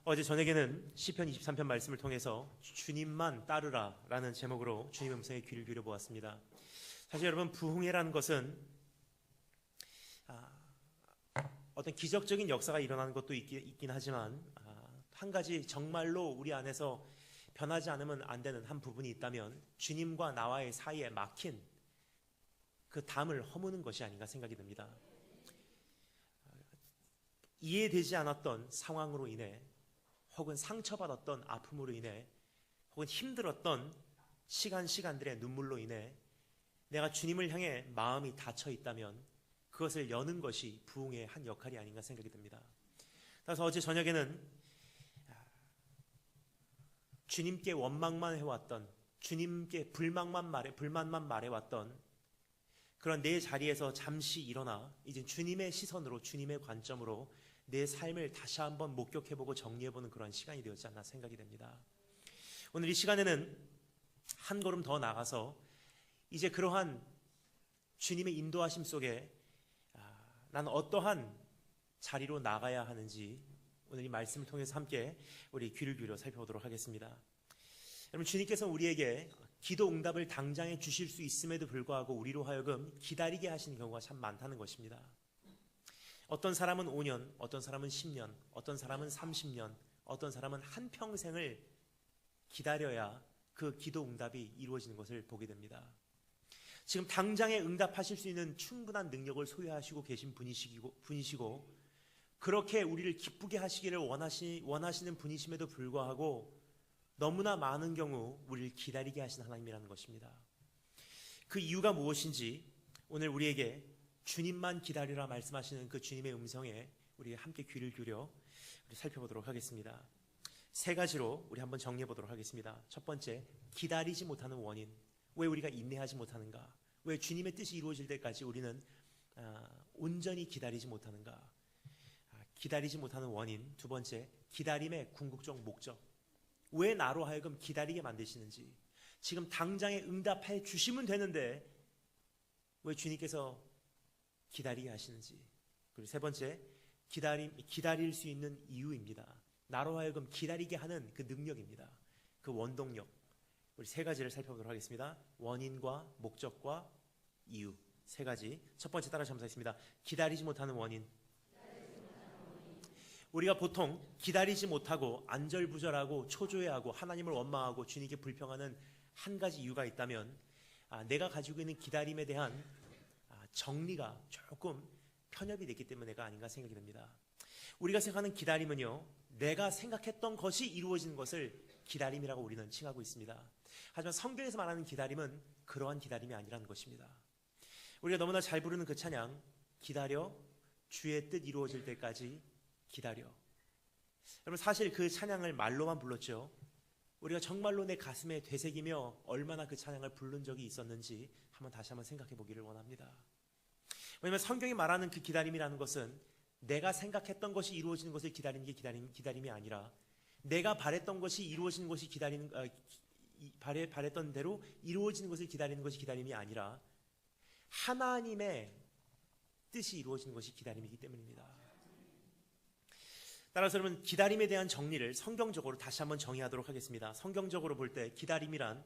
어제 저녁에는 시편 23편 말씀을 통해서 주님만 따르라 라는 제목으로 주님의 음성에 귀를 기울여 보았습니다. 사실 여러분, 부흥회라는 것은 어떤 기적적인 역사가 일어나는 것도 있긴 하지만 한 가지 정말로 우리 안에서 변하지 않으면 안 되는 한 부분이 있다면 주님과 나와의 사이에 막힌 그 담을 허무는 것이 아닌가 생각이 듭니다. 이해되지 않았던 상황으로 인해, 혹은 상처받았던 아픔으로 인해, 혹은 힘들었던 시간들의 눈물로 인해 내가 주님을 향해 마음이 닫혀 있다면 그것을 여는 것이 부흥의 한 역할이 아닌가 생각이 듭니다. 그래서 어제 저녁에는 주님께 원망만 해왔던, 주님께 불만만 말해왔던 그런 내 자리에서 잠시 일어나 이제 주님의 시선으로, 주님의 관점으로 내 삶을 다시 한번 목격해보고 정리해보는 그런 시간이 되었지 않나 생각이 됩니다. 오늘 이 시간에는 한 걸음 더 나가서 이제 그러한 주님의 인도하심 속에 나는 어떠한 자리로 나가야 하는지 오늘 이 말씀을 통해서 함께 우리 귀를 기울여 살펴보도록 하겠습니다. 여러분, 주님께서 우리에게 기도 응답을 당장에 주실 수 있음에도 불구하고 우리로 하여금 기다리게 하시는 경우가 참 많다는 것입니다. 어떤 사람은 5년, 어떤 사람은 10년, 어떤 사람은 30년, 어떤 사람은 한평생을 기다려야 그 기도 응답이 이루어지는 것을 보게 됩니다. 지금 당장에 응답하실 수 있는 충분한 능력을 소유하시고 계신 분이시고 그렇게 우리를 기쁘게 하시기를 원하시는 분이심에도 불구하고 너무나 많은 경우 우리를 기다리게 하신 하나님이라는 것입니다. 그 이유가 무엇인지 오늘 우리에게 주님만 기다리라 말씀하시는 그 주님의 음성에 우리 함께 귀를 기울여 살펴보도록 하겠습니다. 세 가지로 우리 한번 정리해 보도록 하겠습니다. 첫 번째, 기다리지 못하는 원인. 왜 우리가 인내하지 못하는가? 왜 주님의 뜻이 이루어질 때까지 우리는 온전히 기다리지 못하는가? 기다리지 못하는 원인. 두 번째, 기다림의 궁극적 목적. 왜 나로 하여금 기다리게 만드시는지. 지금 당장에 응답해 주시면 되는데 왜 주님께서 기다리게 하시는지. 그리고 세 번째, 기다릴 수 있는 이유입니다. 나로 하여금 기다리게 하는 그 능력입니다. 그 원동력. 우리 세 가지를 살펴보도록 하겠습니다. 원인과 목적과 이유. 세 가지. 첫 번째, 따라 점사했습니다. 기다리지 못하는 원인. 우리가 보통 기다리지 못하고 안절부절하고 초조해하고 하나님을 원망하고 주님께 불평하는 한 가지 이유가 있다면 내가 가지고 있는 기다림에 대한 정리가 조금 편협이 됐기 때문에가 아닌가 생각이 듭니다. 우리가 생각하는 기다림은요, 내가 생각했던 것이 이루어지는 것을 기다림이라고 우리는 칭하고 있습니다. 하지만 성경에서 말하는 기다림은 그러한 기다림이 아니라는 것입니다. 우리가 너무나 잘 부르는 그 찬양, 기다려 주의 뜻 이루어질 때까지 기다려. 여러분, 사실 그 찬양을 말로만 불렀죠. 우리가 정말로 내 가슴에 되새기며 얼마나 그 찬양을 부른 적이 있었는지 다시 한번 생각해 보기를 원합니다. 왜냐하면 성경이 말하는 그 기다림이라는 것은 내가 생각했던 것이 이루어지는 것을 기다리는 게 기다림이 아니라 내가 바랬던 것이 이루어지는 것이 바랬던 대로 이루어지는 것을 기다리는 것이 기다림이 아니라 하나님의 뜻이 이루어지는 것이 기다림이기 때문입니다. 따라서 여러분, 기다림에 대한 정리를 성경적으로 다시 한번 정의하도록 하겠습니다. 성경적으로 볼 때 기다림이란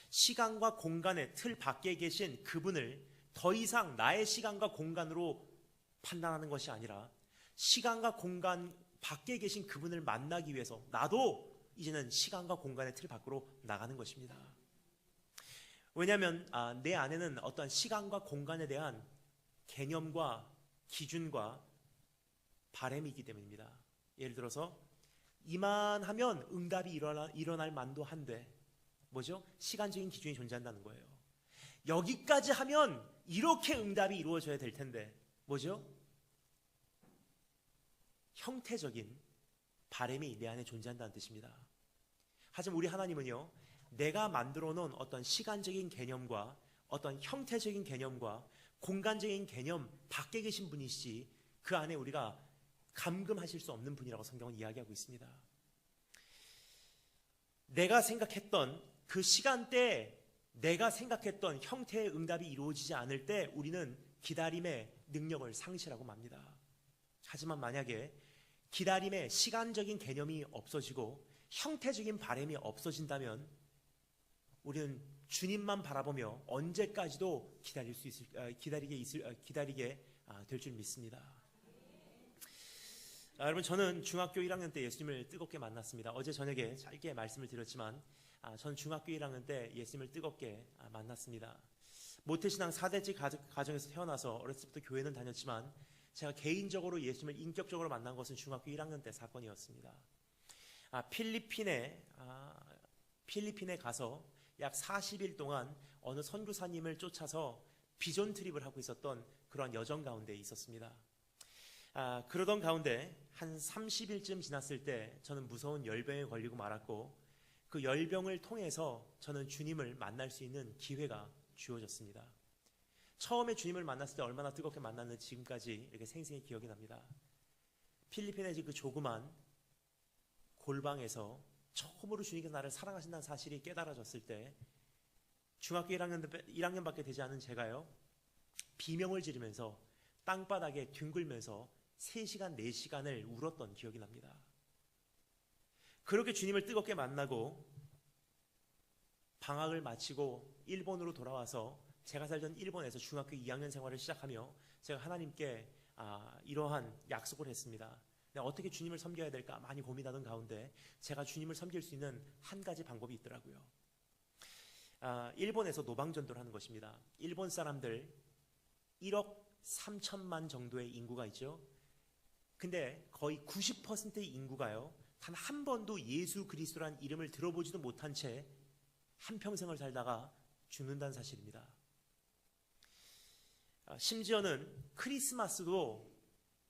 시간과 공간의 틀 밖에 계신 그분을 더 이상 나의 시간과 공간으로 판단하는 것이 아니라 시간과 공간 밖에 계신 그분을 만나기 위해서 나도 이제는 시간과 공간의 틀 밖으로 나가는 것입니다. 왜냐하면 내 안에는 어떠한 시간과 공간에 대한 개념과 기준과 바람이 있기 때문입니다. 예를 들어서 이만하면 응답이 일어날 만도 한데, 뭐죠? 시간적인 기준이 존재한다는 거예요. 여기까지 하면 이렇게 응답이 이루어져야 될 텐데, 뭐죠? 형태적인 바람이 내 안에 존재한다는 뜻입니다. 하지만 우리 하나님은요, 내가 만들어 놓은 어떤 시간적인 개념과 어떤 형태적인 개념과 공간적인 개념 밖에 계신 분이시지 그 안에 우리가 감금하실 수 없는 분이라고 성경은 이야기하고 있습니다. 내가 생각했던 그 시간대에 내가 생각했던 형태의 응답이 이루어지지 않을 때 우리는 기다림의 능력을 상실하고 맙니다. 하지만 만약에 기다림의 시간적인 개념이 없어지고 형태적인 바람이 없어진다면 우리는 주님만 바라보며 언제까지도 기다리게 될 줄 믿습니다. 여러분, 저는 중학교 1학년 때 예수님을 뜨겁게 만났습니다. 어제 저녁에 짧게 말씀을 드렸지만 저는 중학교 1학년 때 예수님을 뜨겁게 만났습니다. 모태신앙 4대째 가정에서 태어나서 어렸을 때부터 교회는 다녔지만 제가 개인적으로 예수님을 인격적으로 만난 것은 중학교 1학년 때 사건이었습니다. 필리핀에 가서 약 40일 동안 어느 선교사님을 쫓아서 비전 트립을 하고 있었던 그러한 여정 가운데 있었습니다. 그러던 가운데 한 30일쯤 지났을 때 저는 무서운 열병에 걸리고 말았고, 그 열병을 통해서 저는 주님을 만날 수 있는 기회가 주어졌습니다. 처음에 주님을 만났을 때 얼마나 뜨겁게 만났는지 지금까지 이렇게 생생히 기억이 납니다. 필리핀의 그 조그만 골방에서 처음으로 주님께서 나를 사랑하신다는 사실이 깨달아졌을 때 중학교 1학년밖에 되지 않은 제가요, 비명을 지르면서 땅바닥에 뒹굴면서 3시간, 4시간을 울었던 기억이 납니다. 그렇게 주님을 뜨겁게 만나고 방학을 마치고 일본으로 돌아와서 제가 살던 일본에서 중학교 2학년 생활을 시작하며 제가 하나님께 이러한 약속을 했습니다. 내가 어떻게 주님을 섬겨야 될까 많이 고민하던 가운데 제가 주님을 섬길 수 있는 한 가지 방법이 있더라고요. 일본에서 노방전도를 하는 것입니다. 일본 사람들 1억 3천만 정도의 인구가 있죠. 근데 거의 90%의 인구가요, 단 한 번도 예수 그리스도란 이름을 들어보지도 못한 채 한평생을 살다가 죽는다는 사실입니다. 심지어는 크리스마스도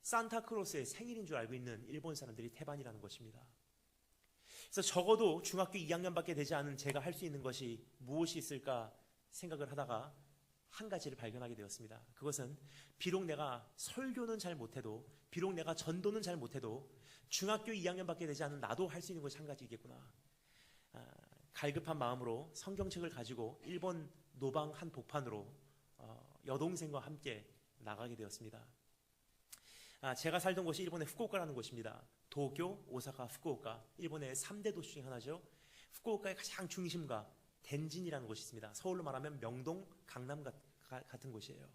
산타크로스의 생일인 줄 알고 있는 일본 사람들이 태반이라는 것입니다. 그래서 적어도 중학교 2학년밖에 되지 않은 제가 할 수 있는 것이 무엇이 있을까 생각을 하다가 한 가지를 발견하게 되었습니다. 그것은 비록 내가 설교는 잘 못해도, 비록 내가 전도는 잘 못해도 중학교 2학년밖에 되지 않은 나도 할 수 있는 것이 한 가지이겠구나. 갈급한 마음으로 성경책을 가지고 일본 노방 한 복판으로 여동생과 함께 나가게 되었습니다. 제가 살던 곳이 일본의 후쿠오카라는 곳입니다. 도쿄, 오사카, 후쿠오카, 일본의 3대 도시 중 하나죠. 후쿠오카의 가장 중심가 덴진이라는 곳이 있습니다. 서울로 말하면 명동, 강남 같은 곳이에요.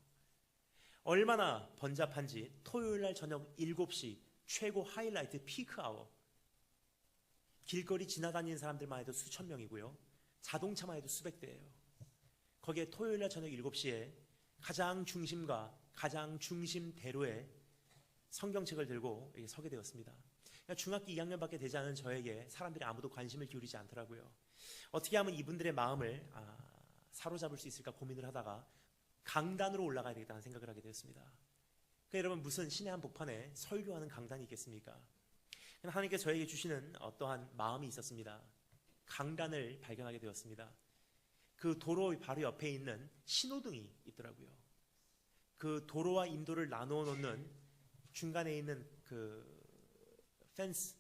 얼마나 번잡한지 토요일날 저녁 7시 최고 하이라이트 피크 아워, 길거리 지나다니는 사람들만 해도 수천 명이고요, 자동차만 해도 수백 대예요. 거기에 토요일날 저녁 7시에 가장 중심가, 가장 중심대로에 성경책을 들고 서게 되었습니다. 그러니까 중학교 2학년밖에 되지 않은 저에게 사람들이 아무도 관심을 기울이지 않더라고요. 어떻게 하면 이분들의 마음을 사로잡을 수 있을까 고민을 하다가 강단으로 올라가야 되겠다는 생각을 하게 되었습니다. 그러니까 여러분, 무슨 신의 한 복판에 설교하는 강단이 있겠습니까? 하나님께서 저에게 주시는 어떠한 마음이 있었습니다. 강단을 발견하게 되었습니다. 그 도로 바로 옆에 있는 신호등이 있더라고요. 그 도로와 인도를 나누어 놓는 중간에 있는 그 펜스,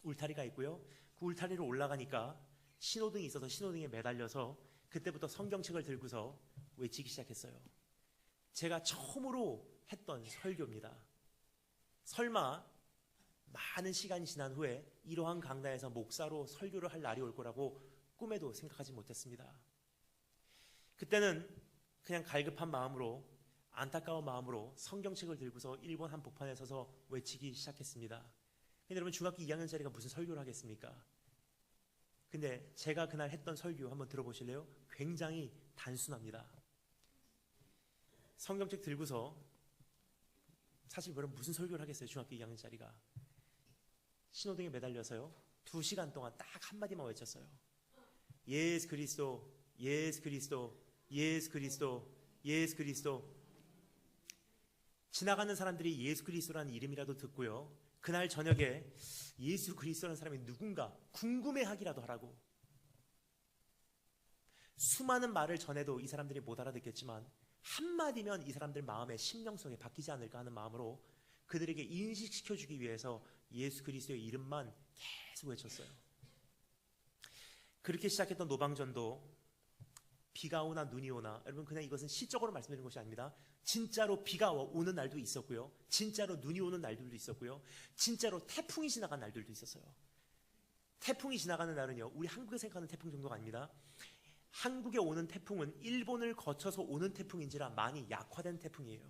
울타리가 있고요. 그 울타리로 올라가니까 신호등이 있어서 신호등에 매달려서 그때부터 성경책을 들고서 외치기 시작했어요. 제가 처음으로 했던 설교입니다. 설마 많은 시간이 지난 후에 이러한 강단에서 목사로 설교를 할 날이 올 거라고 꿈에도 생각하지 못했습니다. 그때는 그냥 갈급한 마음으로, 안타까운 마음으로 성경책을 들고서 일본 한 복판에 서서 외치기 시작했습니다. 근데 여러분, 중학교 2학년짜리가 무슨 설교를 하겠습니까? 근데 제가 그날 했던 설교 한번 들어보실래요? 굉장히 단순합니다. 성경책 들고서, 사실 여러분 무슨 설교를 하겠어요? 중학교 2학년짜리가 신호등에 매달려서요, 2시간 동안 딱 한마디만 외쳤어요. 예수 그리스도, 예수 그리스도, 예수 그리스도, 예수 그리스도. 지나가는 사람들이 예수 그리스도라는 이름이라도 듣고요, 그날 저녁에 예수 그리스도라는 사람이 누군가 궁금해하기라도 하라고. 수많은 말을 전해도 이 사람들이 못 알아듣겠지만 한마디면 이 사람들 마음의 심령 속에 박히지 않을까 하는 마음으로 그들에게 인식시켜주기 위해서 예수 그리스도의 이름만 계속 외쳤어요. 그렇게 시작했던 노방전도 비가 오나 눈이 오나, 여러분 그냥 이것은 시적으로 말씀드리는 것이 아닙니다. 진짜로 비가 오는 날도 있었고요, 진짜로 눈이 오는 날들도 있었고요, 진짜로 태풍이 지나간 날들도 있었어요. 태풍이 지나가는 날은요, 우리 한국에 생각하는 태풍 정도가 아닙니다. 한국에 오는 태풍은 일본을 거쳐서 오는 태풍인지라 많이 약화된 태풍이에요.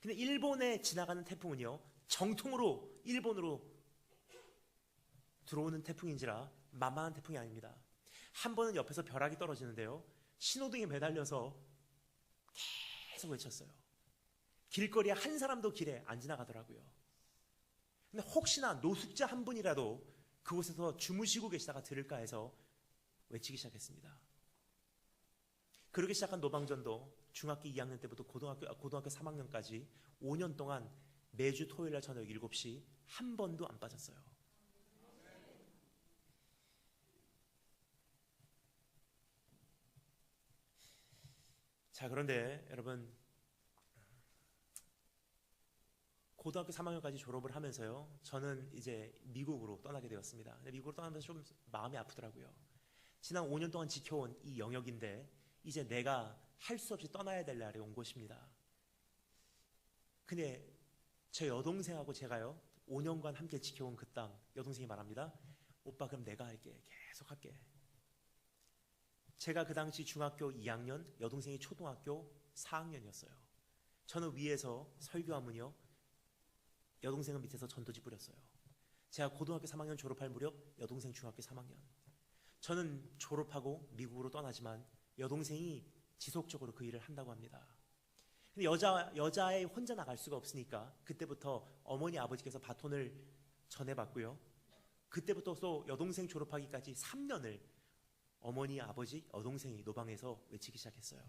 근데 일본에 지나가는 태풍은요, 정통으로 일본으로 들어오는 태풍인지라 만만한 태풍이 아닙니다. 한 번은 옆에서 벼락이 떨어지는데요, 신호등에 매달려서 계속 외쳤어요. 길거리에 한 사람도 길에 안 지나가더라고요. 근데 혹시나 노숙자 한 분이라도 그곳에서 주무시고 계시다가 들을까 해서 외치기 시작했습니다. 그렇게 시작한 노방전도 중학교 2학년 때부터 고등학교 3학년까지 5년 동안 매주 토요일날 저녁 7시 한 번도 안 빠졌어요. 자, 그런데 여러분, 고등학교 3학년까지 졸업을 하면서요, 저는 이제 미국으로 떠나게 되었습니다. 근데 미국으로 떠나면서 좀 마음이 아프더라고요. 지난 5년 동안 지켜온 이 영역인데 이제 내가 할 수 없이 떠나야 될 날이 온 것입니다. 근데 제 여동생하고 제가요, 5년간 함께 지켜온 그 땅, 여동생이 말합니다. 오빠, 그럼 내가 할게. 계속 할게. 제가 그 당시 중학교 2학년, 여동생이 초등학교 4학년이었어요. 저는 위에서 설교하면요, 여동생은 밑에서 전도지 뿌렸어요. 제가 고등학교 3학년 졸업할 무렵 여동생 중학교 3학년. 저는 졸업하고 미국으로 떠나지만 여동생이 지속적으로 그 일을 한다고 합니다. 근데 여자애 혼자 나갈 수가 없으니까 그때부터 어머니 아버지께서 바톤을 전해받고요, 그때부터 또 여동생 졸업하기까지 3년을 어머니 아버지 여동생이 노방에서 외치기 시작했어요.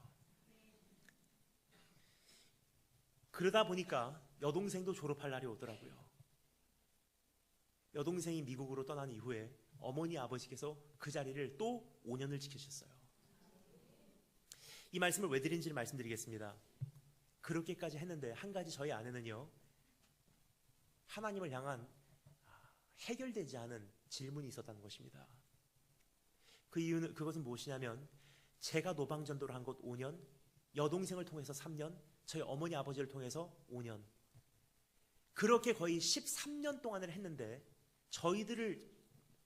그러다 보니까 여동생도 졸업할 날이 오더라고요. 여동생이 미국으로 떠난 이후에 어머니 아버지께서 그 자리를 또 5년을 지키셨어요. 이 말씀을 왜 드린지를 말씀드리겠습니다. 그렇게까지 했는데 한 가지 저희 아내는요, 하나님을 향한 해결되지 않은 질문이 있었다는 것입니다. 그 이유는, 그것은 무엇이냐면, 제가 노방전도를 한 곳 5년, 여동생을 통해서 3년, 저희 어머니 아버지를 통해서 5년, 그렇게 거의 13년 동안을 했는데 저희들을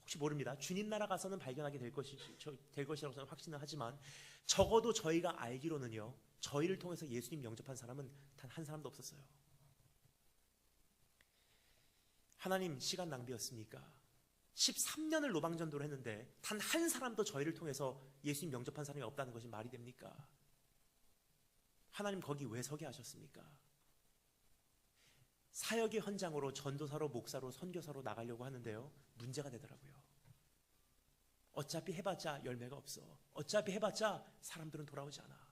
혹시 모릅니다. 주님 나라 가서는 발견하게 될 것이라고 저는 확신을 하지만, 적어도 저희가 알기로는요, 저희를 통해서 예수님 영접한 사람은 단 한 사람도 없었어요. 하나님, 시간 낭비였습니까? 13년을 노방전도를 했는데 단 한 사람도 저희를 통해서 예수님 영접한 사람이 없다는 것이 말이 됩니까? 하나님, 거기 왜 서게 하셨습니까? 사역의 현장으로 전도사로, 목사로, 선교사로 나가려고 하는데요, 문제가 되더라고요. 어차피 해봤자 열매가 없어. 어차피 해봤자 사람들은 돌아오지 않아.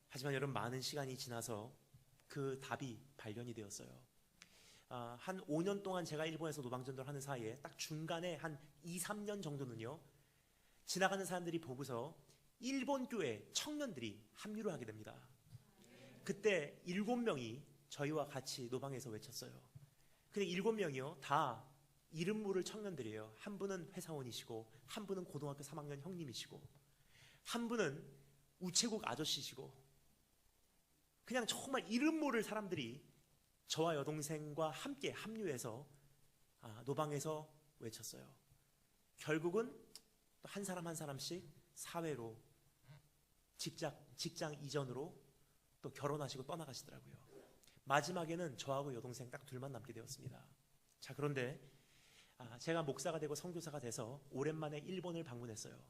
하지만 여러분, 많은 시간이 지나서 그 답이 발견이 되었어요. 한 5년 동안 제가 일본에서 노방전도를 하는 사이에 딱 중간에 한 2, 3년 정도는요, 지나가는 사람들이 보고서 일본 교회 청년들이 합류를 하게 됩니다. 그때 7명이 저희와 같이 노방에서 외쳤어요. 근데 7명이요 다 이름 모를 청년들이에요. 한 분은 회사원이시고, 한 분은 고등학교 3학년 형님이시고, 한 분은 우체국 아저씨시고, 그냥 정말 이름 모를 사람들이 저와 여동생과 함께 합류해서 노방에서 외쳤어요. 결국은 한 사람 한 사람씩 사회로, 직장 이전으로 또 결혼하시고 떠나가시더라고요. 마지막에는 저하고 여동생 딱 둘만 남게 되었습니다. 자, 그런데 제가 목사가 되고 선교사가 돼서 오랜만에 일본을 방문했어요.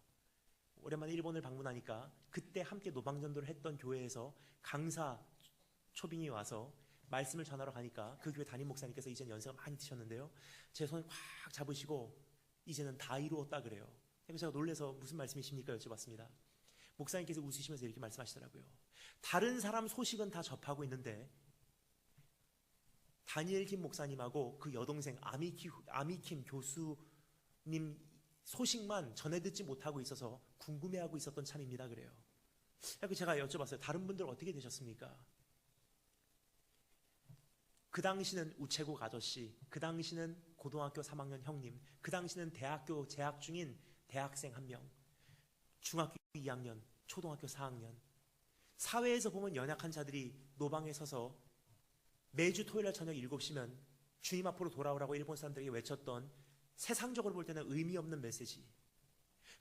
오랜만에 일본을 방문하니까 그때 함께 노방전도를 했던 교회에서 강사 초빙이 와서 말씀을 전하러 가니까 그 교회 담임 목사님께서 이제는 연세가 많이 드셨는데요, 제 손을 꽉 잡으시고 이제는 다 이루었다 그래요. 그래서 제가 놀라서 무슨 말씀이십니까 여쭤봤습니다. 목사님께서 웃으시면서 이렇게 말씀하시더라고요. 다른 사람 소식은 다 접하고 있는데 다니엘 김 목사님하고 그 여동생 아미킴 교수님 소식만 전해 듣지 못하고 있어서 궁금해하고 있었던 참입니다 그래요. 그래서 제가 여쭤봤어요. 다른 분들 어떻게 되셨습니까? 그 당시는 우체국 아저씨, 그 당시는 고등학교 3학년 형님, 그 당시는 대학교 재학 중인 대학생 한 명, 중학교 2학년, 초등학교 4학년, 사회에서 보면 연약한 자들이 노방에 서서 매주 토요일 날 저녁 7시면 주님 앞으로 돌아오라고 일본 사람들에게 외쳤던, 세상적으로 볼 때는 의미 없는 메시지,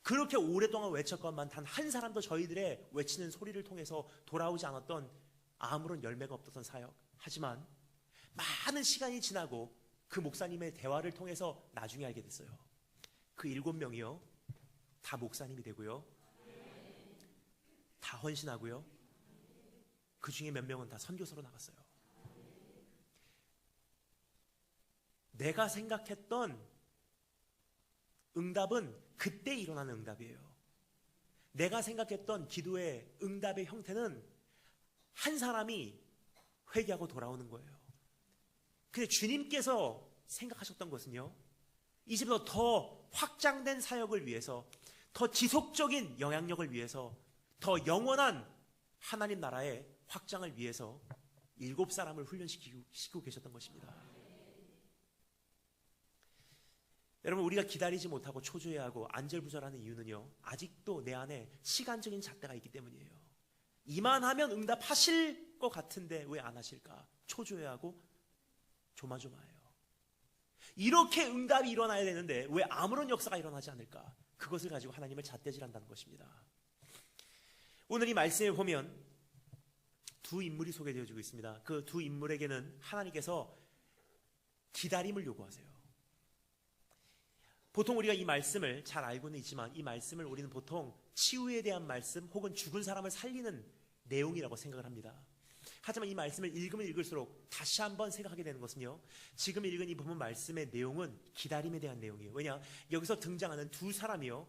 그렇게 오랫동안 외쳤건만 단 한 사람도 저희들의 외치는 소리를 통해서 돌아오지 않았던, 아무런 열매가 없었던 사역. 하지만 많은 시간이 지나고 그 목사님의 대화를 통해서 나중에 알게 됐어요. 그 7명이요 다 목사님이 되고요, 다 헌신하고요, 그 중에 몇 명은 다 선교사로 나갔어요. 내가 생각했던 응답은 그때 일어나는 응답이에요. 내가 생각했던 기도의 응답의 형태는 한 사람이 회개하고 돌아오는 거예요. 근데 주님께서 생각하셨던 것은요, 이제부터 더 확장된 사역을 위해서, 더 지속적인 영향력을 위해서, 더 영원한 하나님 나라의 확장을 위해서 7사람을 훈련시키고 계셨던 것입니다. 여러분, 우리가 기다리지 못하고 초조해하고 안절부절하는 이유는요, 아직도 내 안에 시간적인 잣대가 있기 때문이에요. 이만하면 응답하실 것 같은데 왜 안 하실까? 초조해하고 조마조마해요. 이렇게 응답이 일어나야 되는데 왜 아무런 역사가 일어나지 않을까? 그것을 가지고 하나님을 잣대질한다는 것입니다. 오늘 이 말씀에 보면 두 인물이 소개되어지고 있습니다. 그 두 인물에게는 하나님께서 기다림을 요구하세요. 보통 우리가 이 말씀을 잘 알고는 있지만, 이 말씀을 우리는 보통 치유에 대한 말씀 혹은 죽은 사람을 살리는 내용이라고 생각을 합니다. 하지만 이 말씀을 읽으면 읽을수록 다시 한번 생각하게 되는 것은요, 지금 읽은 이 부분 말씀의 내용은 기다림에 대한 내용이에요. 왜냐? 여기서 등장하는 두 사람이요,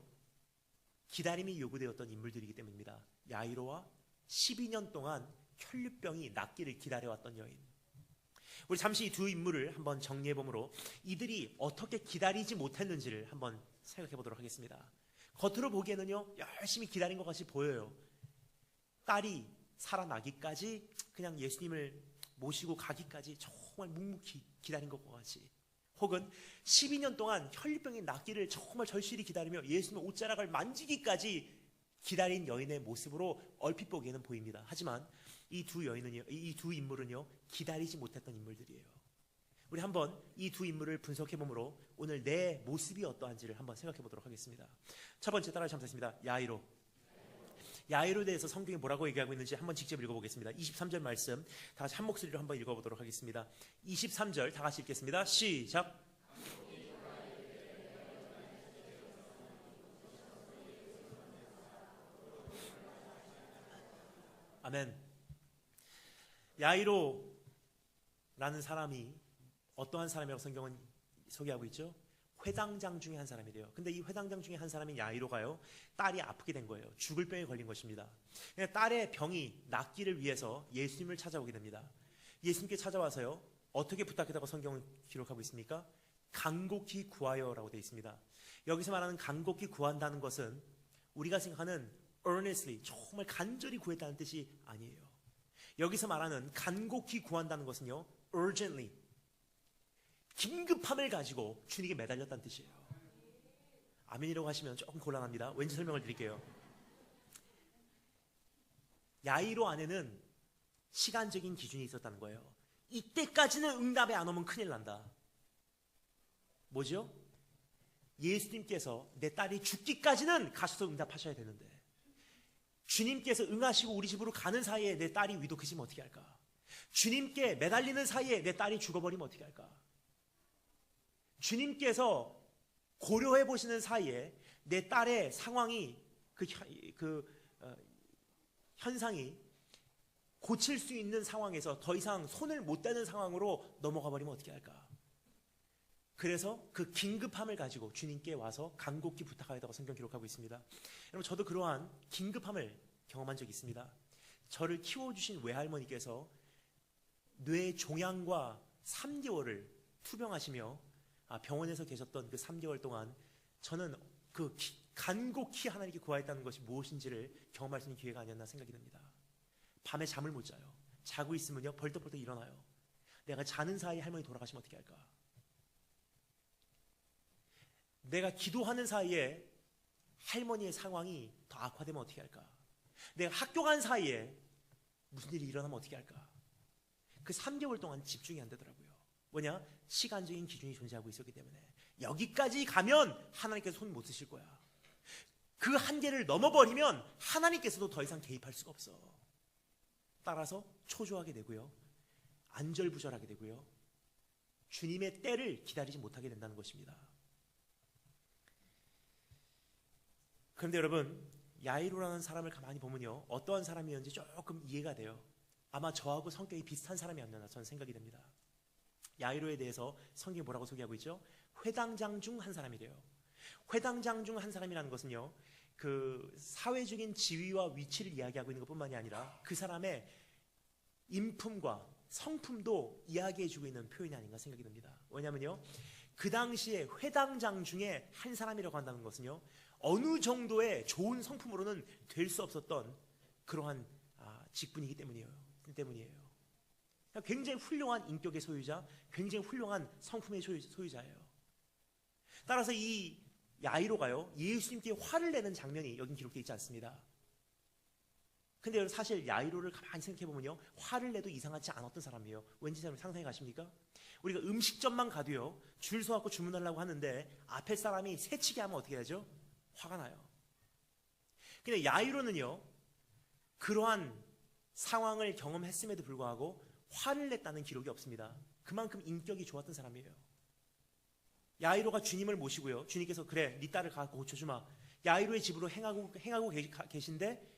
기다림이 요구되었던 인물들이기 때문입니다. 야이로와 12년 동안 혈류병이 낫기를 기다려왔던 여인. 우리 잠시 이 두 인물을 한번 정리해보므로 이들이 어떻게 기다리지 못했는지를 한번 생각해 보도록 하겠습니다. 겉으로 보기에는요, 열심히 기다린 것 같이 보여요. 딸이 살아나기까지, 그냥 예수님을 모시고 가기까지 정말 묵묵히 기다린 것 같이, 혹은 12년 동안 혈류병이 낫기를 정말 절실히 기다리며 예수님의 옷자락을 만지기까지 기다린 여인의 모습으로 얼핏 보기에는 보입니다. 하지만 이 두 인물은요, 기다리지 못했던 인물들이에요. 우리 한번 이 두 인물을 분석해 보므로 오늘 내 모습이 어떠한지를 한번 생각해 보도록 하겠습니다. 첫 번째, 따라 참습니다. 야이로. 야이로에 대해서 성경이 뭐라고 얘기하고 있는지 한번 직접 읽어보겠습니다. 23절 말씀 다 같이 한 목소리로 한번 읽어보도록 하겠습니다. 23절 다 같이 읽겠습니다. 시작. 아멘. 야이로라는 사람이 어떠한 사람이라고 성경은 소개하고 있죠? 회당장 중에 한 사람이래요. 근데 이 회당장 중에 한 사람인 야이로가요, 딸이 아프게 된 거예요. 죽을 병에 걸린 것입니다. 딸의 병이 낫기를 위해서 예수님을 찾아오게 됩니다. 예수님께 찾아와서요, 어떻게 부탁했다고 성경은 기록하고 있습니까? 간곡히 구하여라고 되어 있습니다. 여기서 말하는 간곡히 구한다는 것은 우리가 생각하는 earnestly, 정말 간절히 구했다는 뜻이 아니에요. 여기서 말하는 간곡히 구한다는 것은요, urgently, 긴급함을 가지고 주님께 매달렸다는 뜻이에요. 아멘이라고 하시면 조금 곤란합니다. 왠지 설명을 드릴게요. 야이로 안에는 시간적인 기준이 있었다는 거예요. 이때까지는 응답이 안 오면 큰일 난다. 뭐죠? 예수님께서 내 딸이 죽기까지는 가셔서 응답하셔야 되는데, 주님께서 응하시고 우리 집으로 가는 사이에 내 딸이 위독해지면 어떻게 할까? 주님께 매달리는 사이에 내 딸이 죽어버리면 어떻게 할까? 주님께서 고려해 보시는 사이에 내 딸의 상황이, 현상이 고칠 수 있는 상황에서 더 이상 손을 못 대는 상황으로 넘어가 버리면 어떻게 할까? 그래서 그 긴급함을 가지고 주님께 와서 간곡히 부탁하였다고 성경 기록하고 있습니다. 여러분, 저도 그러한 긴급함을 경험한 적이 있습니다. 저를 키워주신 외할머니께서 뇌 종양과 3개월을 투병하시며 병원에서 계셨던 그 3개월 동안 저는 그 간곡히 하나님께 구하였다는 것이 무엇인지를 경험할 수 있는 기회가 아니었나 생각이 듭니다. 밤에 잠을 못 자요. 자고 있으면요, 벌떡벌떡 일어나요. 내가 자는 사이에 할머니 돌아가시면 어떻게 할까? 내가 기도하는 사이에 할머니의 상황이 더 악화되면 어떻게 할까? 내가 학교 간 사이에 무슨 일이 일어나면 어떻게 할까? 그 3개월 동안 집중이 안 되더라고요. 뭐냐? 시간적인 기준이 존재하고 있었기 때문에 여기까지 가면 하나님께서 손 못 쓰실 거야. 그 한계를 넘어버리면 하나님께서도 더 이상 개입할 수가 없어. 따라서 초조하게 되고요, 안절부절하게 되고요, 주님의 때를 기다리지 못하게 된다는 것입니다. 그런데 여러분, 야이로라는 사람을 가만히 보면요, 어떠한 사람이었는지 조금 이해가 돼요. 아마 저하고 성격이 비슷한 사람이었나 저는 생각이 됩니다. 야이로에 대해서 성경이 뭐라고 소개하고 있죠? 회당장 중 한 사람이래요. 회당장 중 한 사람이라는 것은요, 그 사회적인 지위와 위치를 이야기하고 있는 것뿐만이 아니라 그 사람의 인품과 성품도 이야기해주고 있는 표현이 아닌가 생각이 듭니다. 왜냐하면요, 그 당시에 회당장 중에 한 사람이라고 한다는 것은요, 어느 정도의 좋은 성품으로는 될 수 없었던 그러한 직분이기 때문이에요. 굉장히 훌륭한 인격의 소유자, 굉장히 훌륭한 성품의 소유자예요. 따라서 이 야이로가요, 예수님께 화를 내는 장면이 여긴 기록되어 있지 않습니다. 근데 사실 야이로를 가만히 생각해보면요, 화를 내도 이상하지 않았던 사람이에요. 왠지 상상해 가십니까? 우리가 음식점만 가도요, 줄 서갖고 주문하려고 하는데 앞에 사람이 새치기 하면 어떻게 하죠? 화가 나요. 근데 야이로는요, 그러한 상황을 경험했음에도 불구하고 화를 냈다는 기록이 없습니다. 그만큼 인격이 좋았던 사람이에요. 야이로가 주님을 모시고요, 주님께서 그래, 네 딸을 가서 고쳐주마. 야이로의 집으로 행하고 계신데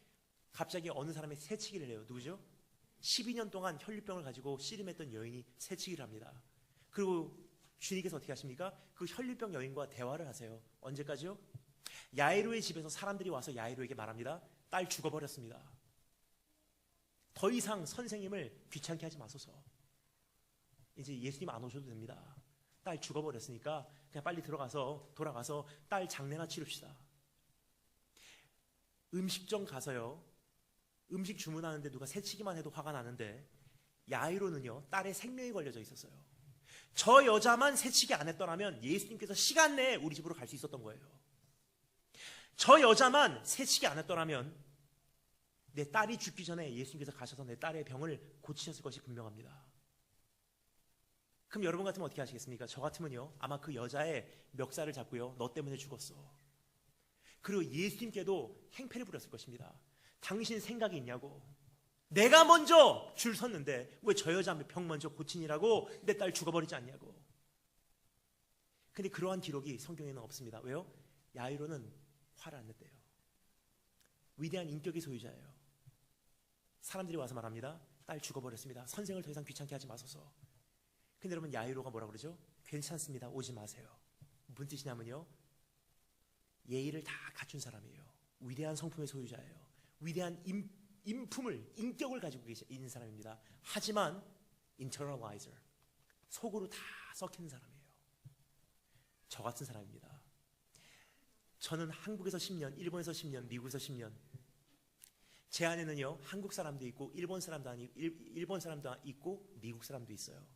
갑자기 어느 사람이 새치기를 해요. 누구죠? 12년 동안 혈류병을 가지고 씨름했던 여인이 새치기를 합니다. 그리고 주님께서 어떻게 하십니까? 그 혈류병 여인과 대화를 하세요. 언제까지요? 야이로의 집에서 사람들이 와서 야이로에게 말합니다. 딸 죽어버렸습니다. 더 이상 선생님을 귀찮게 하지 마소서. 이제 예수님 안 오셔도 됩니다. 딸 죽어버렸으니까 그냥 빨리 돌아가서 딸 장례나 치릅시다. 음식점 가서요, 음식 주문하는데 누가 새치기만 해도 화가 나는데 야이로는요, 딸의 생명이 걸려져 있었어요. 저 여자만 새치기 안 했더라면 예수님께서 시간 내에 우리 집으로 갈 수 있었던 거예요. 저 여자만 새치기 안 했더라면 내 딸이 죽기 전에 예수님께서 가셔서 내 딸의 병을 고치셨을 것이 분명합니다. 그럼 여러분 같으면 어떻게 하시겠습니까? 저 같으면요, 아마 그 여자의 멱살을 잡고요, 너 때문에 죽었어. 그리고 예수님께도 행패를 부렸을 것입니다. 당신 생각이 있냐고. 내가 먼저 줄 섰는데 왜 저 여자 병 먼저 고치니라고 내 딸 죽어버리지 않냐고. 근데 그러한 기록이 성경에는 없습니다. 왜요? 야이로는 화를 안 냈대요. 위대한 인격의 소유자예요. 사람들이 와서 말합니다. 딸 죽어버렸습니다. 선생을 더 이상 귀찮게 하지 마소서. 근데 여러분, 야이로가 뭐라 그러죠? 괜찮습니다. 오지 마세요. 무슨 뜻이냐면요, 예의를 다 갖춘 사람이에요. 위대한 성품의 소유자예요. 위대한 인격을 가지고 있는 사람입니다. 하지만 internalizer, 속으로 다 썩히는 사람이에요. 저 같은 사람입니다. 저는 한국에서 10년, 일본에서 10년, 미국에서 10년. 제 안에는요, 한국 사람도 있고 일본 사람도 있고 미국 사람도 있어요.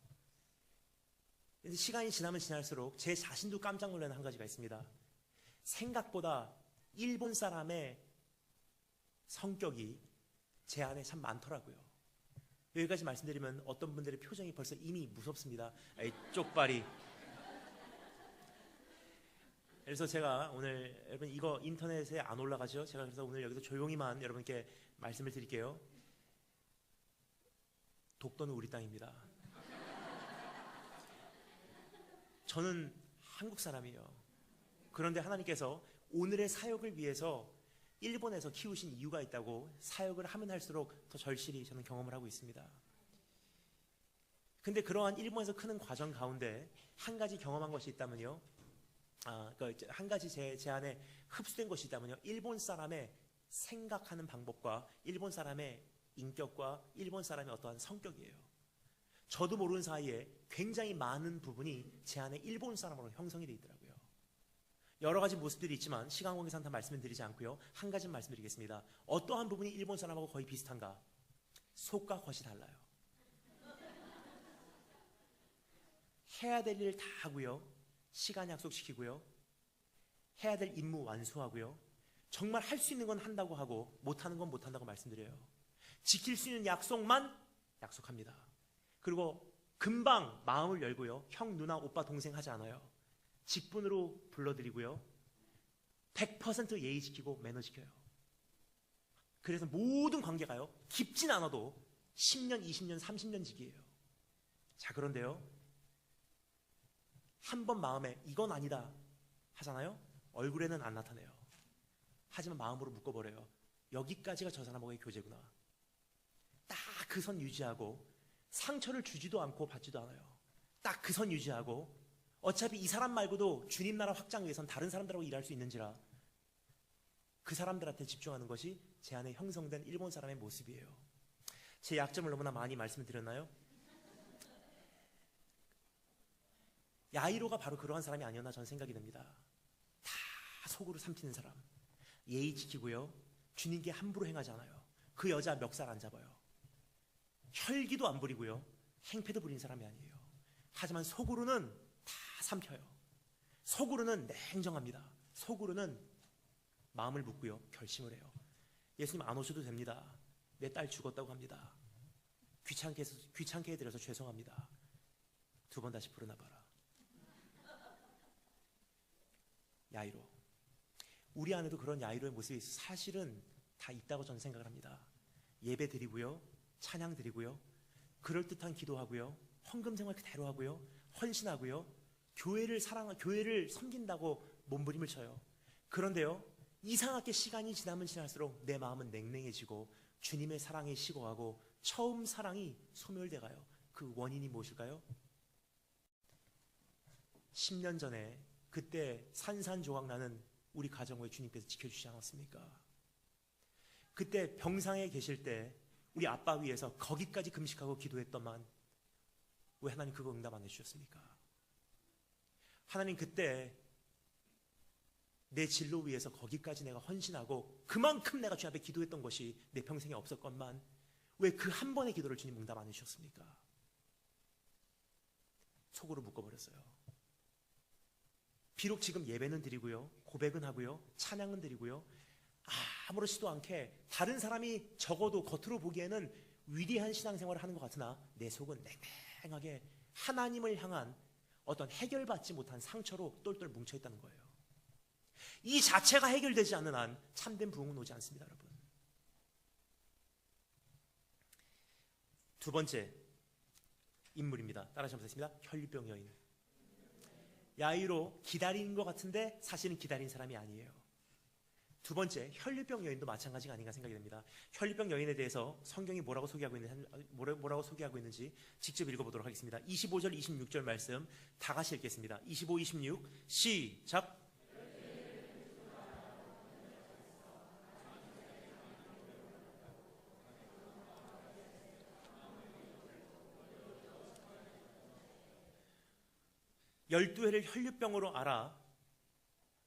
그래서 시간이 지나면 지날수록 제 자신도 깜짝 놀라는 한 가지가 있습니다. 생각보다 일본 사람의 성격이 제 안에 참 많더라고요. 여기까지 말씀드리면 어떤 분들의 표정이 벌써 이미 무섭습니다. 에이, 쪽발이. 그래서 제가 오늘, 여러분 이거 인터넷에 안 올라가죠? 제가 그래서 오늘 여기서 조용히만 여러분께 말씀을 드릴게요. 독도는 우리 땅입니다. 저는 한국 사람이에요. 그런데 하나님께서 오늘의 사역을 위해서 일본에서 키우신 이유가 있다고, 사역을 하면 할수록 더 절실히 저는 경험을 하고 있습니다. 근데 그러한 일본에서 크는 과정 가운데 한 가지 경험한 것이 있다면요, 한 가지 제 안에 흡수된 것이 있다면요, 일본 사람의 생각하는 방법과 일본 사람의 인격과 일본 사람의 어떠한 성격이에요. 저도 모르는 사이에 굉장히 많은 부분이 제 안에 일본 사람으로 형성이 되어 있더라고요. 여러 가지 모습들이 있지만 시간 관계상 다 말씀을 드리지 않고요, 한 가지는 말씀드리겠습니다. 어떠한 부분이 일본 사람하고 거의 비슷한가? 속과 겉이 달라요. 해야 될 일 다 하고요, 시간 약속시키고요, 해야 될 임무 완수하고요, 정말 할 수 있는 건 한다고 하고 못하는 건 못한다고 말씀드려요. 지킬 수 있는 약속만 약속합니다. 그리고 금방 마음을 열고요. 형, 누나, 오빠, 동생 하지 않아요. 직분으로 불러드리고요. 100% 예의 지키고 매너 지켜요. 그래서 모든 관계가요. 깊진 않아도 10년, 20년, 30년 지기예요. 자, 그런데요. 한 번 마음에 이건 아니다 하잖아요. 얼굴에는 안 나타내요. 하지만 마음으로 묶어버려요. 여기까지가 저 사람과의 교제구나. 딱 그 선 유지하고 상처를 주지도 않고 받지도 않아요. 딱 그 선 유지하고 어차피 이 사람 말고도 주님 나라 확장 위해선 다른 사람들하고 일할 수 있는지라 그 사람들한테 집중하는 것이 제 안에 형성된 일본 사람의 모습이에요. 제 약점을 너무나 많이 말씀을 드렸나요? 야이로가 바로 그러한 사람이 아니었나 저는 생각이 됩니다. 다 속으로 삼키는 사람. 예의 지키고요. 주님께 함부로 행하지 않아요. 그 여자 멱살 안 잡아요. 혈기도 안 부리고요. 행패도 부리는 사람이 아니에요. 하지만 속으로는 다 삼켜요. 속으로는 냉정합니다. 속으로는 마음을 묻고요. 결심을 해요. 예수님 안 오셔도 됩니다. 내 딸 죽었다고 합니다. 귀찮게 해드려서 죄송합니다. 2번 다시 부르나봐라. 야이로. 우리 안에도 그런 야이로의 모습이 사실은 다 있다고 저는 생각을 합니다. 예배 드리고요. 찬양 드리고요. 그럴듯한 기도하고요. 헌금 생활 그대로 하고요. 헌신하고요. 교회를 섬긴다고 몸부림을 쳐요. 그런데요. 이상하게 시간이 지나면 지날수록 내 마음은 냉랭해지고 주님의 사랑이 식어가고 처음 사랑이 소멸돼가요. 그 원인이 무엇일까요? 10년 전에 그때 산산조각나는 우리 가정을 주님께서 지켜주시지 않았습니까? 그때 병상에 계실 때 우리 아빠 위해서 거기까지 금식하고 기도했더만 왜 하나님 그거 응답 안 해주셨습니까? 하나님 그때 내 진로 위해서 거기까지 내가 헌신하고 그만큼 내가 주님 앞에 기도했던 것이 내 평생에 없었건만 왜 그 한 번의 기도를 주님 응답 안 해주셨습니까? 속으로 묶어버렸어요. 비록 지금 예배는 드리고요. 고백은 하고요. 찬양은 드리고요. 아무렇지도 않게 다른 사람이 적어도 겉으로 보기에는 위대한 신앙생활을 하는 것 같으나 내 속은 냉랭하게 하나님을 향한 어떤 해결받지 못한 상처로 똘똘 뭉쳐있다는 거예요. 이 자체가 해결되지 않는 한 참된 부흥은 오지 않습니다, 여러분. 두 번째 인물입니다. 따라서 보겠습니다. 혈류병 여인. 야이로 기다리는 것 같은데 사실은 기다린 사람이 아니에요. 두 번째 혈류병 여인도 마찬가지가 아닌가 생각이 됩니다. 혈류병 여인에 대해서 성경이 뭐라고 소개하고 있는지 직접 읽어보도록 하겠습니다. 25절 26절 말씀 다 같이 읽겠습니다. 25, 26 시작. 열두 해를 혈류병으로 앓아